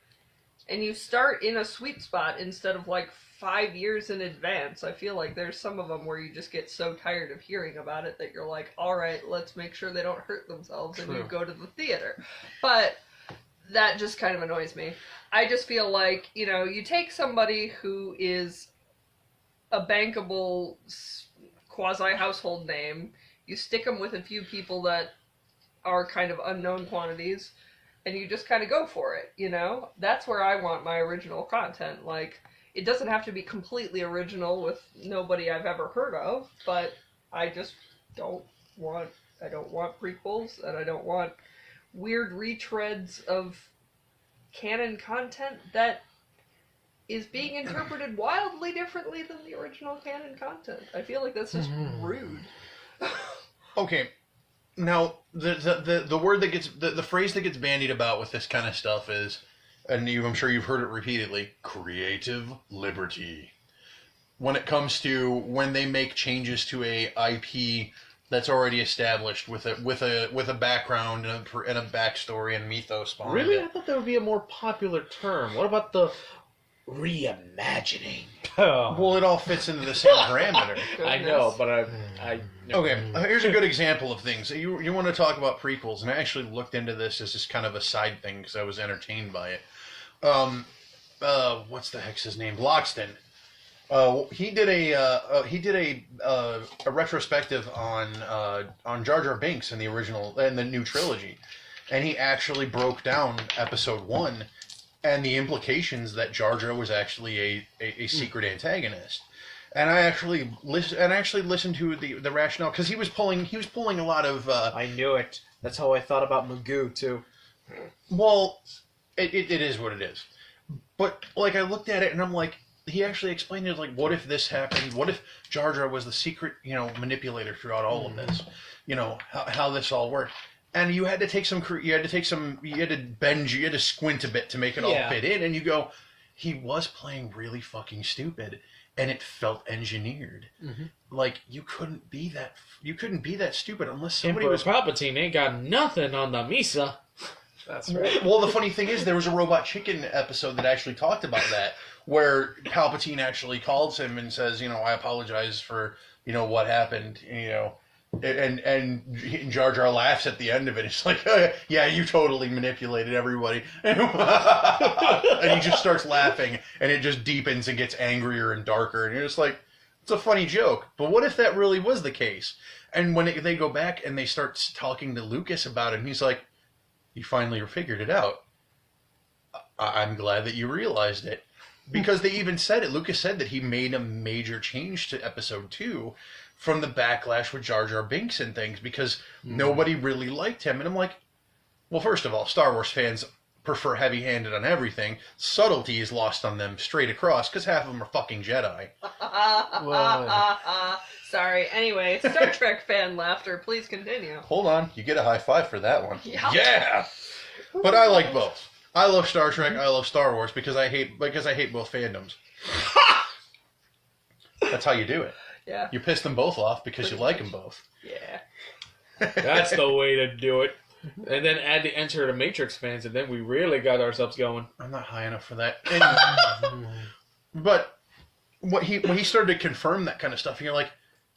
and you start in a sweet spot instead of like 5 years in advance. I feel like there's some of them where you just get so tired of hearing about it that you're like, all right, let's make sure they don't hurt themselves, and you go to the theater. But that just kind of annoys me. I just feel like, you take somebody who is a bankable quasi-household name, you stick them with a few people that are kind of unknown quantities, and you just kind of go for it, That's where I want my original content. Like, it doesn't have to be completely original with nobody I've ever heard of, but I just don't want prequels, and I don't want weird retreads of canon content that is being interpreted wildly differently than the original canon content. I feel like that's just rude. Okay, now the word that gets the phrase that gets bandied about with this kind of stuff is, and I'm sure you've heard it repeatedly, creative liberty. When it comes to when they make changes to a IP that's already established with a background and a backstory and mythos behind Really? it. I thought that would be a more popular term. What about the Reimagining. Well, it all fits into the same parameter. I know, but I Okay, here's a good example of things. You want to talk about prequels, and I actually looked into this as just kind of a side thing because I was entertained by it. What's the heck's his name? Loxton. He did a retrospective on Jar Jar Binks in the original and the new trilogy, and he actually broke down Episode 1 and the implications that Jar Jar was actually a secret antagonist. And I actually listened to the rationale because he was pulling a lot of. I knew it. That's how I thought about Magoo too. Well, it is what it is. But like I looked at it and I'm like, he actually explained it like, what if this happened? What if Jar Jar was the secret, manipulator throughout all of this? How this all worked. And you had to squint a bit to make it all fit in. And you go, he was playing really fucking stupid, and it felt engineered. Mm-hmm. Like you couldn't be that stupid unless somebody Emperor was. Palpatine ain't got nothing on the Misa. That's right. Well, the funny thing is, there was a Robot Chicken episode that actually talked about that, where Palpatine actually calls him and says, I apologize for, what happened, and Jar Jar laughs at the end of it. It's like, yeah, you totally manipulated everybody. And he just starts laughing, and it just deepens and gets angrier and darker, and you're just like, it's a funny joke. But what if that really was the case? And when they go back and they start talking to Lucas about it, and he's like, you finally figured it out. I'm glad that you realized it. Because they even said it. Lucas said that he made a major change to Episode 2 from the backlash with Jar Jar Binks and things because nobody really liked him. And I'm like, well, first of all, Star Wars fans prefer heavy-handed on everything. Subtlety is lost on them straight across because half of them are fucking Jedi. Sorry. Anyway, Star Trek fan laughter. Please continue. Hold on. You get a high five for that one. Yeah. But I like both. I love Star Trek. I love Star Wars because I hate both fandoms. That's how you do it. Yeah. You piss them both off because you like them both. Yeah. That's the way to do it. And then add the Enter the Matrix fans, and then we really got ourselves going. I'm not high enough for that. But when he started to confirm that kind of stuff, and you're like,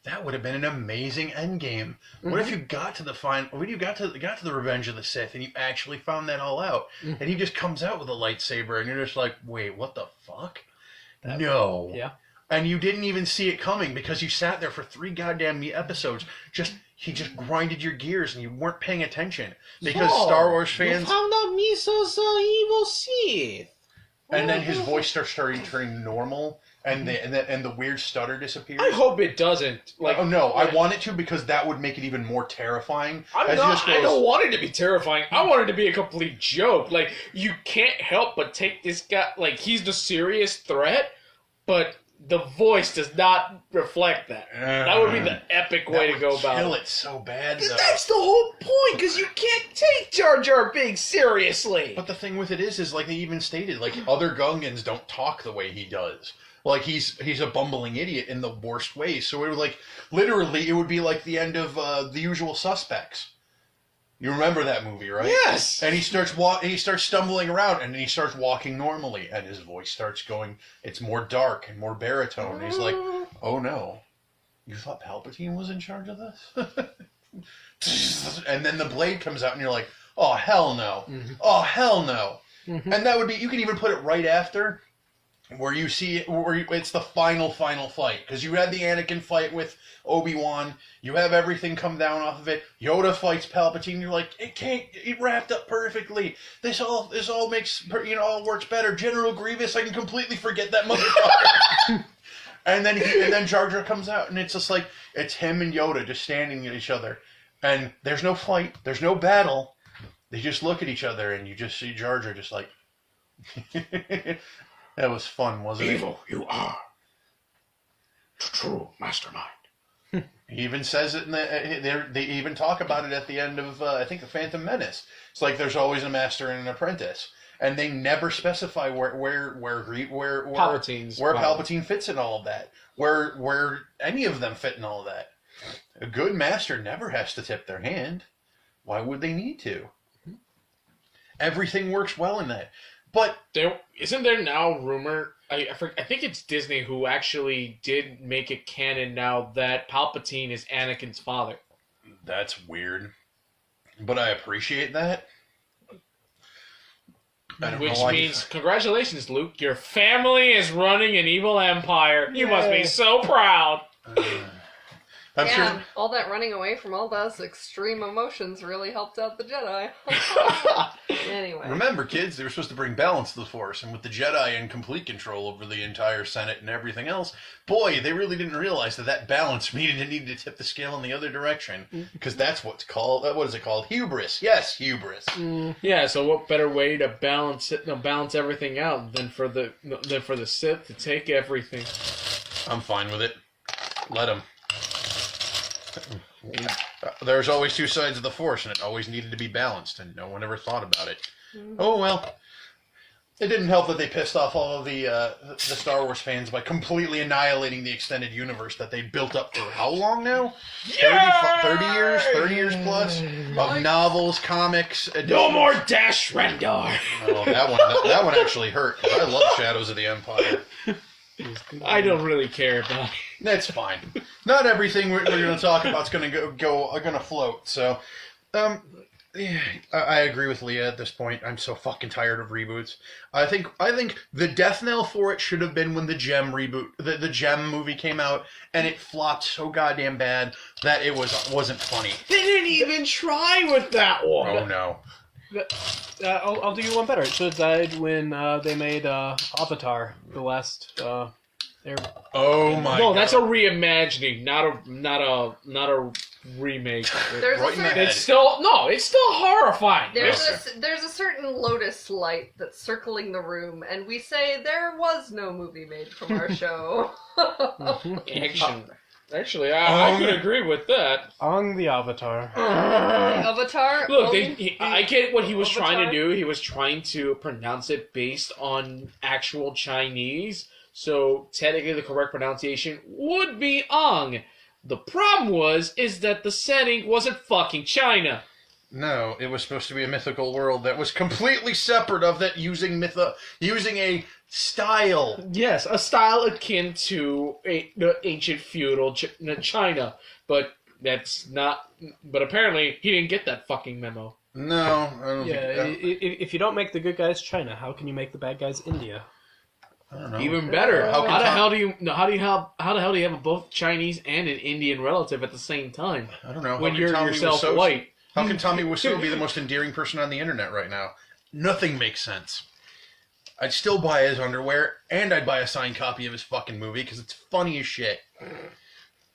that would have been an amazing end game. What if you got to the when you got to the Revenge of the Sith and you actually found that all out, and he just comes out with a lightsaber, and you're just like, wait, what the fuck? No. Yeah. And you didn't even see it coming because you sat there for 3 goddamn episodes. He just grinded your gears and you weren't paying attention because Star Wars fans. You found out Misa's evil Sith. and then his voice starts turning normal, and the weird stutter disappears. I hope it doesn't. Like, oh no, I want it to, because that would make it even more terrifying. I don't want it to be terrifying. I want it to be a complete joke. Like, you can't help but take this guy, like, he's the serious threat, but the voice does not reflect that. That would be the epic way to go about it. Kill it so bad, though. That's the whole point, because you can't take Jar Jar Binks seriously. But the thing with it is like they even stated, like, other Gungans don't talk the way he does. Like, he's a bumbling idiot in the worst way. So it would, like, literally, it would be like the end of The Usual Suspects. You remember that movie, right? Yes. And he starts stumbling around, and then he starts walking normally, and his voice starts going. It's more dark and more baritone. And he's like, "Oh no, you thought Palpatine was in charge of this?" And then the blade comes out, and you're like, "Oh hell no! Mm-hmm. Oh hell no!" Mm-hmm. And that would be. You can even put it right after, where you see it, it's the final fight, because you had the Anakin fight with Obi-Wan, you have everything come down off of it. Yoda fights Palpatine. You're like, it wrapped up perfectly. This all makes, all works better. General Grievous, I can completely forget that motherfucker. and then Jar Jar comes out, and it's just like, it's him and Yoda just standing at each other, and there's no fight, there's no battle. They just look at each other, and you just see Jar Jar just like. That was fun, wasn't it? Evil, you are. True mastermind. He even says it they even talk about it at the end of I think The Phantom Menace. It's like there's always a master and an apprentice, and they never specify where Palpatine fits in all of that, where any of them fit in all of that. A good master never has to tip their hand. Why would they need to? Everything works well in that. But isn't there now rumor? I think it's Disney who actually did make it canon now that Palpatine is Anakin's father. That's weird, but I appreciate that. Which means, congratulations, Luke. Your family is running an evil empire. You must be so proud. I'm sure. All that running away from all those extreme emotions really helped out the Jedi. Anyway. Remember, kids, they were supposed to bring balance to the Force, and with the Jedi in complete control over the entire Senate and everything else, boy, they really didn't realize that balance needed to tip the scale in the other direction, because that's what's called, what is it called? Hubris. Yes, hubris. Yeah, so what better way to balance everything out than for the Sith to take everything? I'm fine with it. Let them. There's always two sides of the Force, and it always needed to be balanced, and no one ever thought about it. Oh well. It didn't help that they pissed off all of the Star Wars fans by completely annihilating the extended universe that they built up for how long now? 30 years plus of novels, comics. No more Dash Rendar. Oh, that one actually hurt. I love Shadows of the Empire. I don't really care about it. That's fine. Not everything we're going to talk about is going to float. So, yeah, I agree with Leah at this point. I'm so fucking tired of reboots. I think the death knell for it should have been when the Gem reboot, the Gem movie came out, and it flopped so goddamn bad that it wasn't funny. They didn't even try with that one. Oh no. I'll do you one better. It should have died when they made Avatar, the last. Oh my! No, that's a reimagining, not a remake. It's still horrifying. There's a certain lotus light that's circling the room, and we say there was no movie made from our show. Actually, I could agree with that. On the Avatar. Avatar? Look, I get what he was trying to do. He was trying to pronounce it based on actual Chinese, so technically the correct pronunciation would be Ang. The problem is that the setting wasn't fucking China. No, it was supposed to be a mythical world that was completely separate of that, using a style. Yes, a style akin to the ancient feudal China, but that's not. But apparently, he didn't get that fucking memo. No, I don't think. If you don't make the good guys China, how can you make the bad guys India? I don't know. Even better. How the hell do you have both Chinese and an Indian relative at the same time? I don't know. When you're yourself white. How can Tommy Wiseau be the most endearing person on the internet right now? Nothing makes sense. I'd still buy his underwear, and I'd buy a signed copy of his fucking movie because it's funny as shit.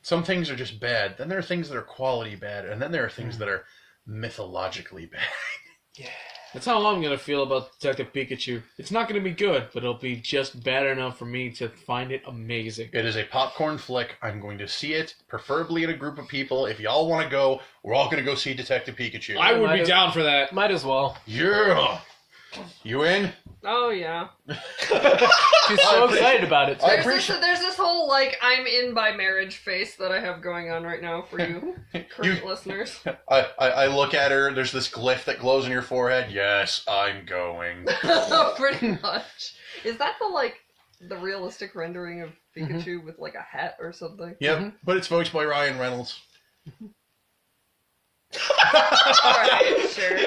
Some things are just bad. Then there are things that are quality bad, and then there are things that are mythologically bad. That's how I'm gonna feel about Detective Pikachu. It's not gonna be good, but it'll be just bad enough for me to find it amazing. It is a popcorn flick. I'm going to see it, preferably in a group of people. If y'all want to go, we're all going to go see Detective Pikachu. I would Might be as- down for that. Might as well. Yeah. You in? Oh yeah. She's so excited about it. Too. I There's appreciate- there's this whole like I'm in by marriage face that I have going on right now for you current listeners. I look at her. There's this glyph that glows in your forehead. Yes, I'm going. Pretty much. Is that the realistic rendering of Pikachu with like a hat or something? Yep, but it's voiced by Ryan Reynolds. Alright, sure.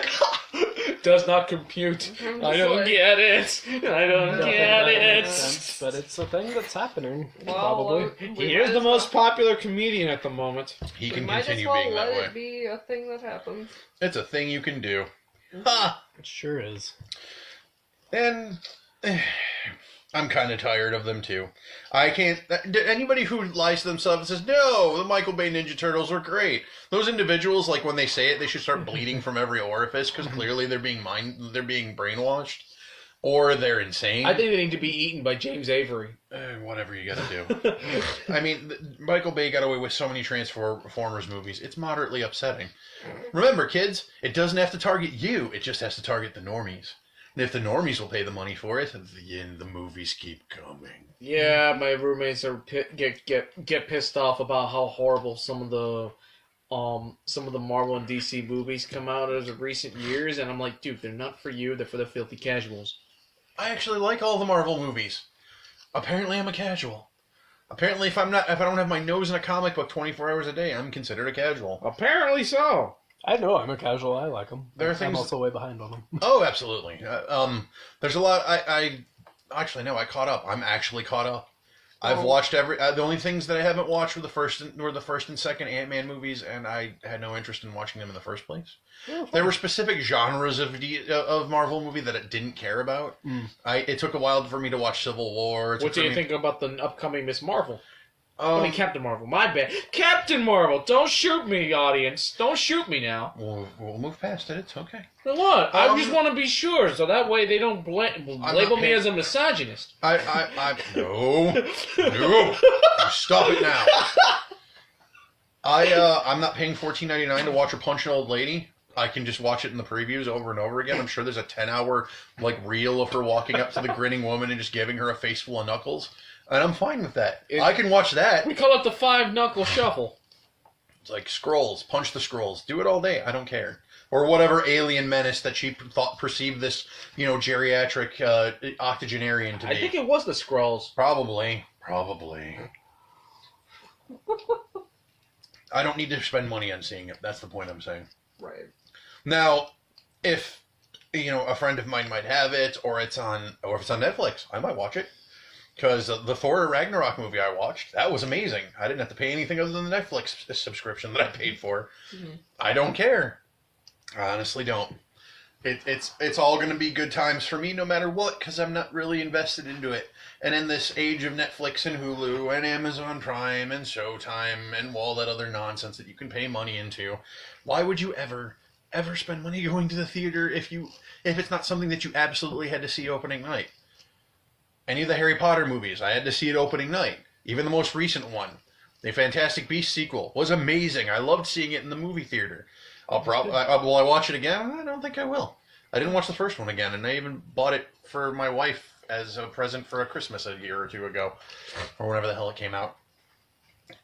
Does not compute. I don't get it. I don't Nothing get that it. makes sense, but it's a thing that's happening. Well, probably. we Here's might the as most popular comedian at the moment. He We can might as continue well being let that way. it be a thing that happens. It's a thing you can do. Ha! It sure is. And I'm kind of tired of them too. I can't. Anybody who lies to themselves and says, "No, the Michael Bay Ninja Turtles are great." Those individuals, like when they say it, they should start bleeding from every orifice because clearly they're being brainwashed, or they're insane. I think they need to be eaten by James Avery. Whatever you gotta do. I mean, Michael Bay got away with so many Transformers movies. It's moderately upsetting. Remember, kids, it doesn't have to target you. It just has to target the normies. And if the normies will pay the money for it, the movies keep coming. Yeah, my roommates are get pissed off about how horrible some of the Marvel and DC movies come out as of recent years, and I'm like, dude, they're not for you. They're for the filthy casuals. I actually like all the Marvel movies. Apparently, I'm a casual. Apparently, if I don't have my nose in a comic book 24 hours a day, I'm considered a casual. Apparently so. I know I'm a casual. I like them. There are I'm things- also way behind on them. Oh, absolutely. There's a lot. I actually no. I caught up. I'm actually caught up. I've watched the only things that I haven't watched were the first and second Ant-Man movies, and I had no interest in watching them in the first place. There were specific genres of Marvel movie that I didn't care about. It took a while for me to watch Civil War. What do you think about the upcoming Miss Marvel? Um, Captain Marvel. My bad. Captain Marvel. Don't shoot me, audience. Don't shoot me now. we'll move past it. It's okay. For what? I just want to be sure, so that way they don't label me paying- as a misogynist. No, stop it now. I'm not paying $14.99 to watch her punch an old lady. I can just watch it in the previews over and over again. I'm sure there's a 10-hour reel of her walking up to the grinning woman and just giving her a face full of knuckles, and I'm fine with that. I can watch that. We call it the 5-knuckle shuffle. It's like scrolls, punch the scrolls, do it all day. I don't care. Or whatever alien menace that she perceived this, geriatric octogenarian to be. I think it was the Skrulls. Probably. I don't need to spend money on seeing it. That's the point I'm saying. Right. Now, if a friend of mine might have it, or if it's on Netflix, I might watch it. Because the Thor Ragnarok movie I watched, that was amazing. I didn't have to pay anything other than the Netflix subscription that I paid for. Mm-hmm. I don't care. I honestly don't. It's all going to be good times for me no matter what, because I'm not really invested into it. And in this age of Netflix and Hulu and Amazon Prime and Showtime and all that other nonsense that you can pay money into, why would you ever spend money going to the theater if it's not something that you absolutely had to see opening night? Any of the Harry Potter movies, I had to see it opening night. Even the most recent one, the Fantastic Beasts sequel, was amazing. I loved seeing it in the movie theater. Will I watch it again? I don't think I will. I didn't watch the first one again, and I even bought it for my wife as a present for a Christmas a year or two ago, or whenever the hell it came out.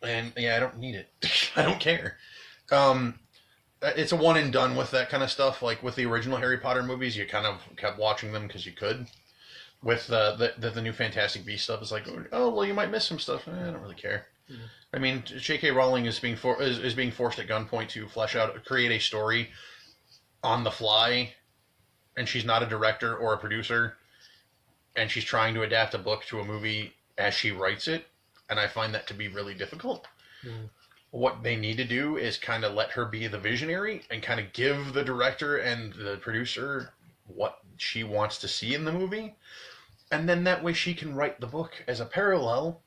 And yeah, I don't need it. I don't care. It's a one and done with that kind of stuff. Like with the original Harry Potter movies, you kind of kept watching them because you could. With the new Fantastic Beasts stuff, it's like, oh well, you might miss some stuff. I don't really care. Mm-hmm. I mean, J.K. Rowling is being forced at gunpoint to create a story on the fly, and she's not a director or a producer, and she's trying to adapt a book to a movie as she writes it, and I find that to be really difficult. Mm. What they need to do is kind of let her be the visionary and kind of give the director and the producer what she wants to see in the movie. And then that way she can write the book as a parallel,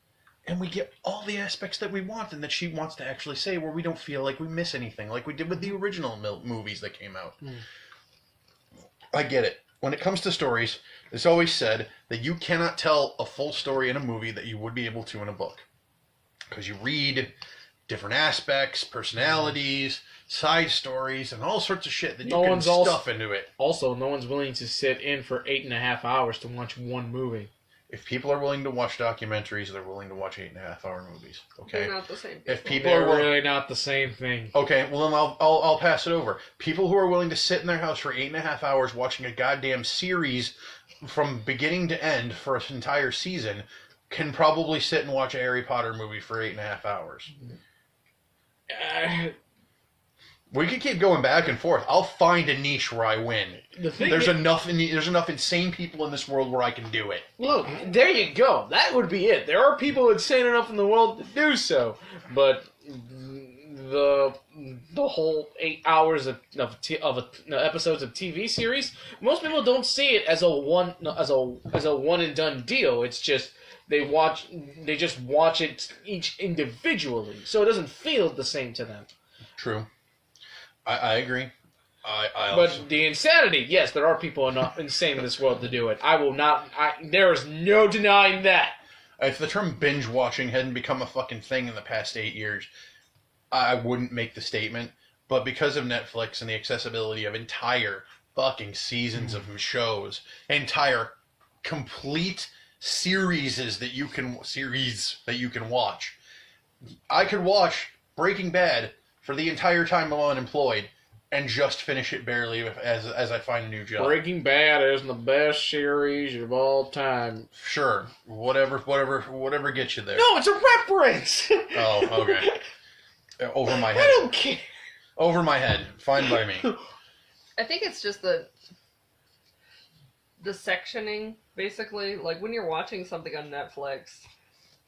and we get all the aspects that we want and that she wants to actually say, where we don't feel like we miss anything, like we did with the original movies that came out. I get it. When it comes to stories, it's always said that you cannot tell a full story in a movie that you would be able to in a book. Because you read different aspects, personalities, side stories, and all sorts of shit that you can stuff into it. Also, no one's willing to sit in for 8.5 hours to watch one movie. If people are willing to watch documentaries, they're willing to watch 8.5-hour movies. Okay, They're not the same people. If people They're are really not the same thing. okay, well then I'll pass it over. People who are willing to sit in their house for 8.5 hours watching a goddamn series from beginning to end for an entire season can probably sit and watch a Harry Potter movie for 8.5 hours. We could keep going back and forth. I'll find a niche where I win. There's enough insane people in this world where I can do it. Look, there you go. That would be it. There are people insane enough in the world to do so, but the whole 8 hours of episodes of TV series, most people don't see it as a one and done deal. It's just they just watch it each individually, so it doesn't feel the same to them. True. I agree. But the insanity, yes, there are people enough insane in this world to do it. I will not. There is no denying that. If the term binge watching hadn't become a fucking thing in the past 8 years, I wouldn't make the statement. But because of Netflix and the accessibility of entire fucking seasons of shows, entire complete series that you can watch, I could watch Breaking Bad for the entire time I'm unemployed, and just finish it barely as I find a new job. Breaking Bad is the best series of all time. Sure, whatever gets you there. No, it's a reference. Oh, okay. Over my head. I don't care. Over my head. Fine by me. I think it's just the sectioning, basically. Like, when you're watching something on Netflix,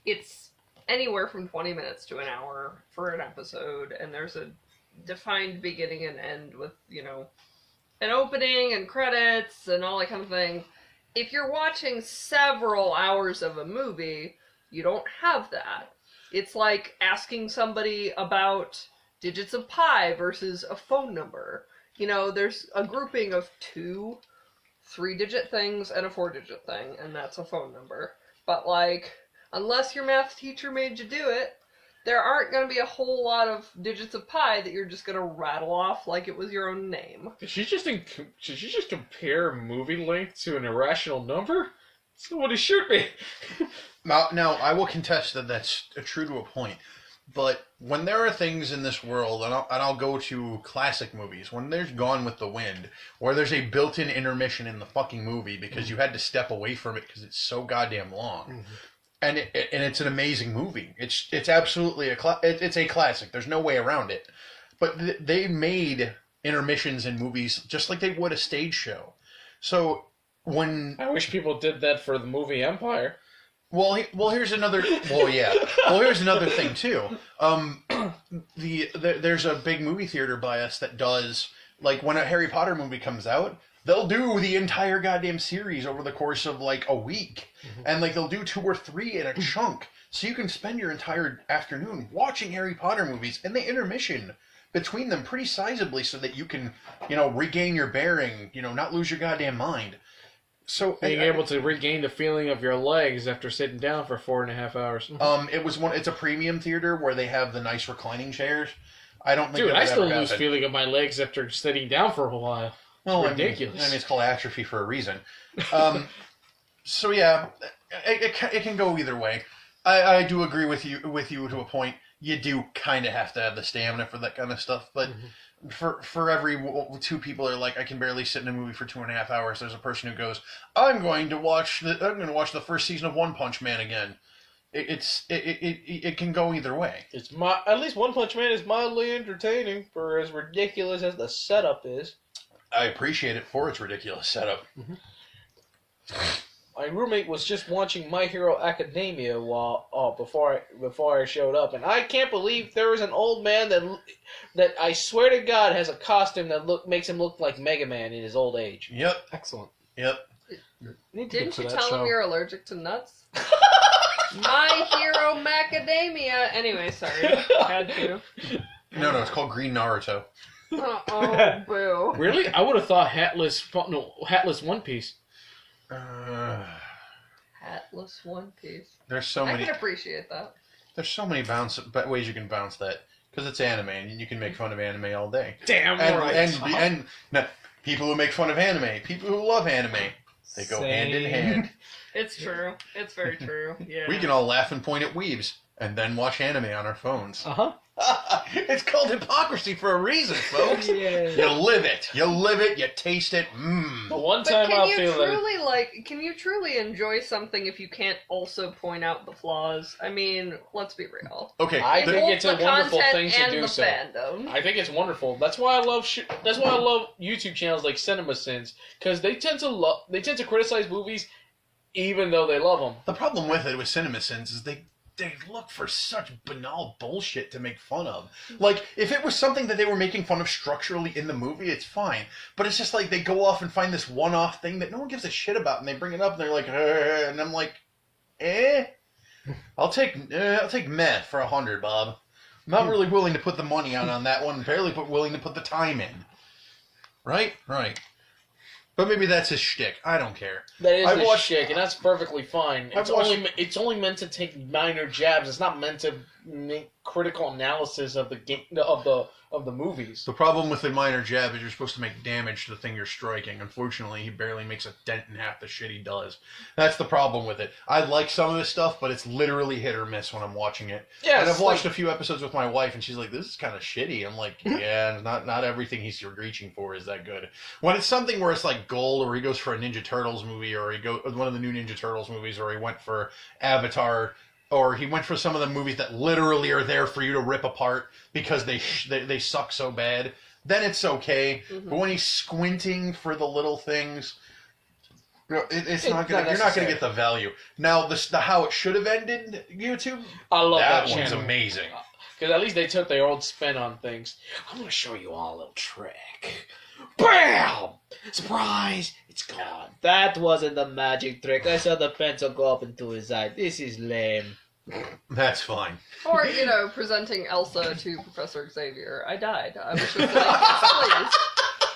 it's anywhere from 20 minutes to an hour for an episode, and there's a defined beginning and end with, an opening and credits and all that kind of thing. If you're watching several hours of a movie, you don't have that. It's like asking somebody about digits of pi versus a phone number. There's a grouping of 2 3-digit things and a 4-digit thing, and that's a phone number. But, unless your math teacher made you do it, there aren't going to be a whole lot of digits of pi that you're just going to rattle off like it was your own name. Did she just compare movie length to an irrational number? That's not what it should be. Now, I will contest that that's true to a point. But when there are things in this world, and I'll go to classic movies, when there's Gone with the Wind, where there's a built-in intermission in the fucking movie because you had to step away from it because it's so goddamn long. Mm-hmm. And it's an amazing movie. It's absolutely it's a classic. There's no way around it. But they made intermissions in movies just like they would a stage show. So when I wish people did that for the movie Empire. Well, here's another. Well, yeah. Well, here's another thing too. There's a big movie theater by us that does, like, when a Harry Potter movie comes out, they'll do the entire goddamn series over the course of like a week, and like they'll do 2 or 3 in a chunk, so you can spend your entire afternoon watching Harry Potter movies, and they intermission between them pretty sizably so that you can, regain your bearing, not lose your goddamn mind. So being able to regain the feeling of your legs after sitting down for 4.5 hours. It's a premium theater where they have the nice reclining chairs. I don't think. Dude, I still lose feeling of my legs after sitting down for a while. Well, ridiculous. I mean, it's called atrophy for a reason. So yeah, it can go either way. I do agree with you to a point. You do kind of have to have the stamina for that kind of stuff, but for every 2 people are like, I can barely sit in a movie for 2.5 hours. There's a person who goes, I'm going to watch the first season of One Punch Man again. It can go either way. At least One Punch Man is mildly entertaining for as ridiculous as the setup is. I appreciate it for its ridiculous setup. Mm-hmm. My roommate was just watching My Hero Academia before I showed up, and I can't believe there is an old man that I swear to God has a costume that makes him look like Mega Man in his old age. Yep. Excellent. Yep. Need to get Didn't to you that tell show. him you're allergic to nuts? My Hero Macadamia. Anyway, sorry. Had to. No, it's called Green Naruto. Oh, boo. Really? I would have thought Hatless One Piece. Hatless One Piece. There's so I many. can appreciate that. There's so many ways you can bounce that because it's anime and you can make fun of anime all day. Damn And right. and no, people who make fun of anime, people who love anime, they go hand in hand. It's true. It's very true. Yeah. We can all laugh and point at weebs and then watch anime on our phones. Uh-huh. It's called hypocrisy for a reason, folks. Yeah. You live it. You live it. You taste it. The one But time can I'll you feel that. truly can you truly enjoy something if you can't also point out the flaws? I mean, let's be real. Okay. I It think holds it's a the wonderful content thing to and do the so. fandom. I think it's wonderful. That's why I love. That's why I love YouTube channels like CinemaSins, because they tend to criticize movies, even though they love them. The problem with it with CinemaSins is they look for such banal bullshit to make fun of. Like, if it was something that they were making fun of structurally in the movie, it's fine. But it's just like they go off and find this one-off thing that no one gives a shit about, and they bring it up, and they're like, and I'm like, I'll take meh for 100, Bob. I'm not really willing to put the money on that one, barely willing to put the time in. Right? Right. But maybe that's his shtick. I don't care. That is I've the watched- shtick, and that's perfectly fine. I've watched- It's only meant to take minor jabs. It's not meant to make critical analysis of the game of the movies. The problem with the minor jab is you're supposed to make damage to the thing you're striking. Unfortunately, he barely makes a dent in half the shit he does. That's the problem with it. I like some of his stuff, but it's literally hit or miss when I'm watching it. Yeah, And I've it's watched like- a few episodes with my wife, and she's like, "This is kind of shitty." I'm like, "Yeah, not everything he's reaching for is that good." When it's something where it's like gold, or he goes for a Ninja Turtles movie, or he goes one of the new Ninja Turtles movies, or he went for Avatar, or he went for some of the movies that literally are there for you to rip apart because they suck so bad, then it's okay. But when he's squinting for the little things, it's not gonna. You're not gonna get the value. Now, the how it should have ended, YouTube. I love that That one's channel. amazing. Because at least they took their old spin on things. I'm going to show you all a little trick. BAM! Surprise! It's gone. That wasn't a magic trick. I saw the pencil go up into his eye. This is lame. That's fine. Or, presenting Elsa to Professor Xavier. I died. I was just like, yes,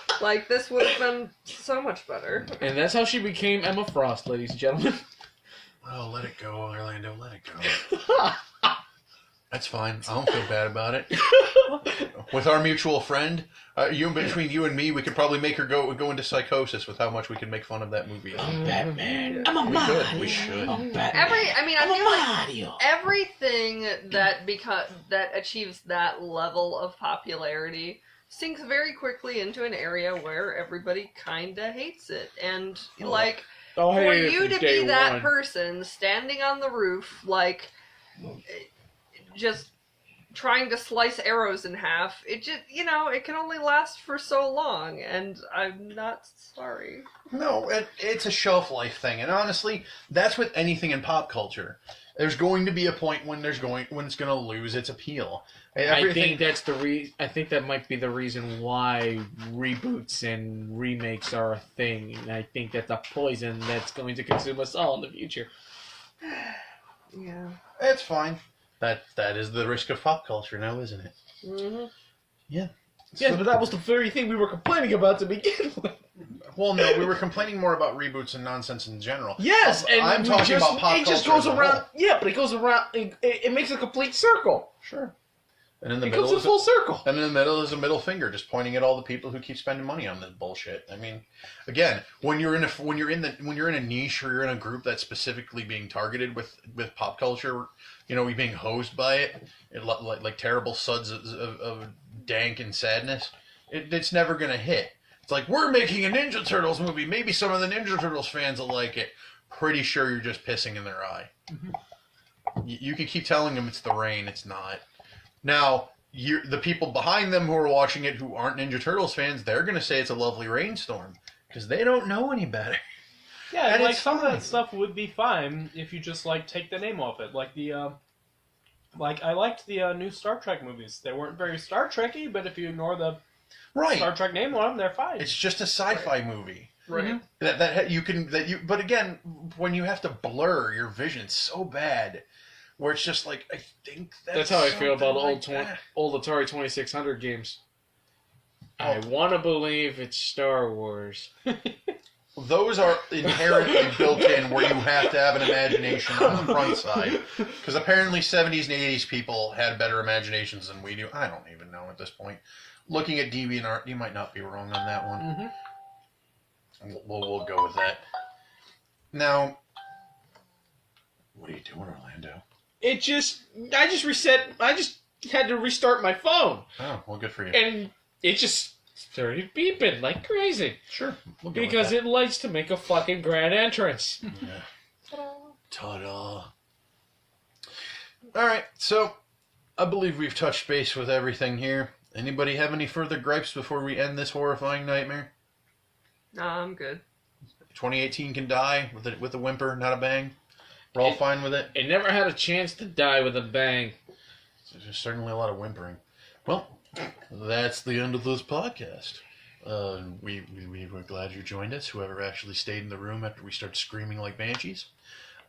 please. Like, this would have been so much better. And that's how she became Emma Frost, ladies and gentlemen. Oh, let it go, Orlando. Let it go. That's fine. I don't feel bad about it. With our mutual friend, between you and me, we could probably make her go into psychosis with how much we can make fun of that movie. I'm Batman. I'm a We Mario. could. We should. I'm Batman. I I'm feel a like Mario. everything that achieves that level of popularity sinks very quickly into an area where everybody kinda hates it. And, like, Oh, for hey, you to day be that one. person standing on the roof, like, just trying to slice arrows in half, it just, it can only last for so long, and I'm not sorry. No, it's a shelf life thing, and honestly, that's with anything in pop culture. There's going to be a point when it's going to lose its appeal. I think that's I think that might be the reason why reboots and remakes are a thing. And I think that's a poison that's going to consume us all in the future. Yeah. It's fine. That is the risk of pop culture now, isn't it? Mm-hmm. Yeah. Yes, but that was the very thing we were complaining about to begin with. Well, no, we were complaining more about reboots and nonsense in general. Yes, and I'm we talking about pop it just culture goes as a around. whole. Yeah, but it goes around. It makes a complete circle. Sure. And in the It middle goes a is full circle. and in the middle is a middle finger, just pointing at all the people who keep spending money on this bullshit. I mean, again, when you're in a niche or you're in a group that's specifically being targeted with pop culture, you're being hosed by it like terrible suds of dank and sadness. It's never gonna hit. It's like, we're making a Ninja Turtles movie. Maybe some of the Ninja Turtles fans will like it. Pretty sure you're just pissing in their eye. You can keep telling them it's the rain. It's not. Now, the people behind them who are watching it who aren't Ninja Turtles fans, they're going to say it's a lovely rainstorm because they don't know any better. Yeah, And like it's some of fine. that stuff would be fine if you just take the name off it. Like I liked the new Star Trek movies. They weren't very Star Trekky, but if you ignore the Right. Star Trek name on them, they're fine. It's just a sci-fi movie. Right. But again, when you have to blur your vision so bad, where it's just like, I think That's how I feel about something like that. old Atari 2600 games. Oh. I want to believe it's Star Wars. Those are inherently built in where you have to have an imagination on the front side. Because apparently 70s and 80s people had better imaginations than we do. I don't even know at this point. Looking at DeviantArt, you might not be wrong on that one. Mm-hmm. We'll go with that. Now, what are you doing, Orlando? I just had to restart my phone. Oh, well, good for you. And it just started beeping like crazy. Sure. We'll go Because with it likes to make a fucking grand entrance. that. Yeah. Ta-da. All right, so I believe we've touched base with everything here. Anybody have any further gripes before we end this horrifying nightmare? Nah, I'm good. 2018 can die with a whimper, not a bang. We're all fine with it. It never had a chance to die with a bang. There's certainly a lot of whimpering. Well, that's the end of this podcast. We were glad you joined us, whoever actually stayed in the room after we started screaming like banshees.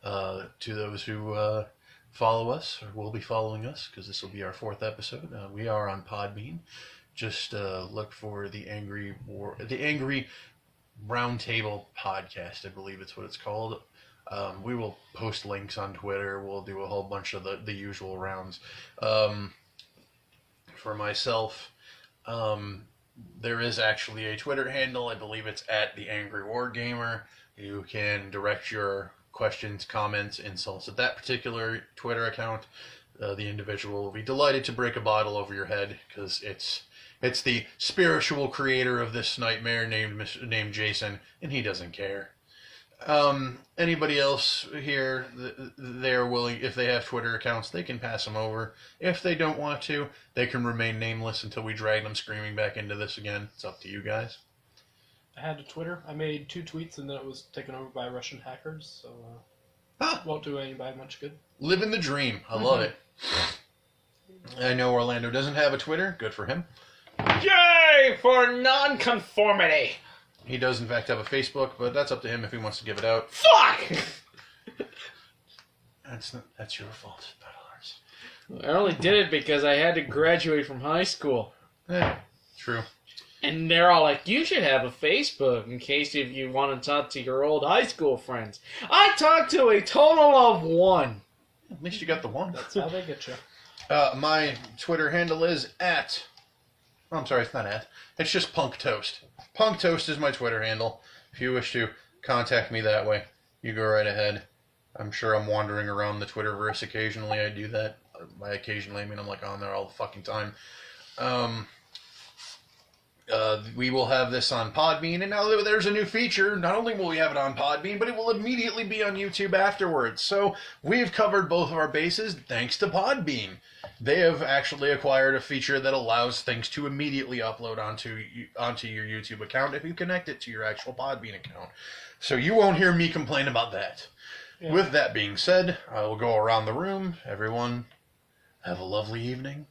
To those who follow us, or will be following us, because this will be our 4th episode, we are on Podbean. Just look for the Angry Roundtable Podcast, I believe it's what it's called. We will post links on Twitter. We'll do a whole bunch of the usual rounds. For myself, there is actually a Twitter handle. I believe it's at the Angry Wargamer. You can direct your questions, comments, insults at that particular Twitter account. The individual will be delighted to break a bottle over your head, because it's the spiritual creator of this nightmare named Jason, and he doesn't care. Anybody else here, they're willing, if they have Twitter accounts, they can pass them over. If they don't want to, they can remain nameless until we drag them screaming back into this again. It's up to you guys. I had a Twitter. I made 2 tweets and then it was taken over by Russian hackers, so won't do anybody much good. Living the dream. I love it. I know Orlando doesn't have a Twitter. Good for him. Yay for nonconformity! He does, in fact, have a Facebook, but that's up to him if he wants to give it out. Fuck! That's your fault, not ours. I only did it because I had to graduate from high school. True. And they're all like, you should have a Facebook in case if you want to talk to your old high school friends. I talked to a total of 1. At least you got the one. That's how they get you. My Twitter handle is at... Oh, I'm sorry, it's not at. It's just Punk Toast. Punk Toast is my Twitter handle. If you wish to contact me that way, you go right ahead. I'm sure I'm wandering around the Twitterverse occasionally. I do that. By occasionally, I mean I'm like on there all the fucking time. We will have this on Podbean, and now there's a new feature. Not only will we have it on Podbean, but it will immediately be on YouTube afterwards. So we've covered both of our bases thanks to Podbean. They have actually acquired a feature that allows things to immediately upload onto your YouTube account if you connect it to your actual Podbean account. So you won't hear me complain about that. Yeah. With that being said, I will go around the room. Everyone, have a lovely evening.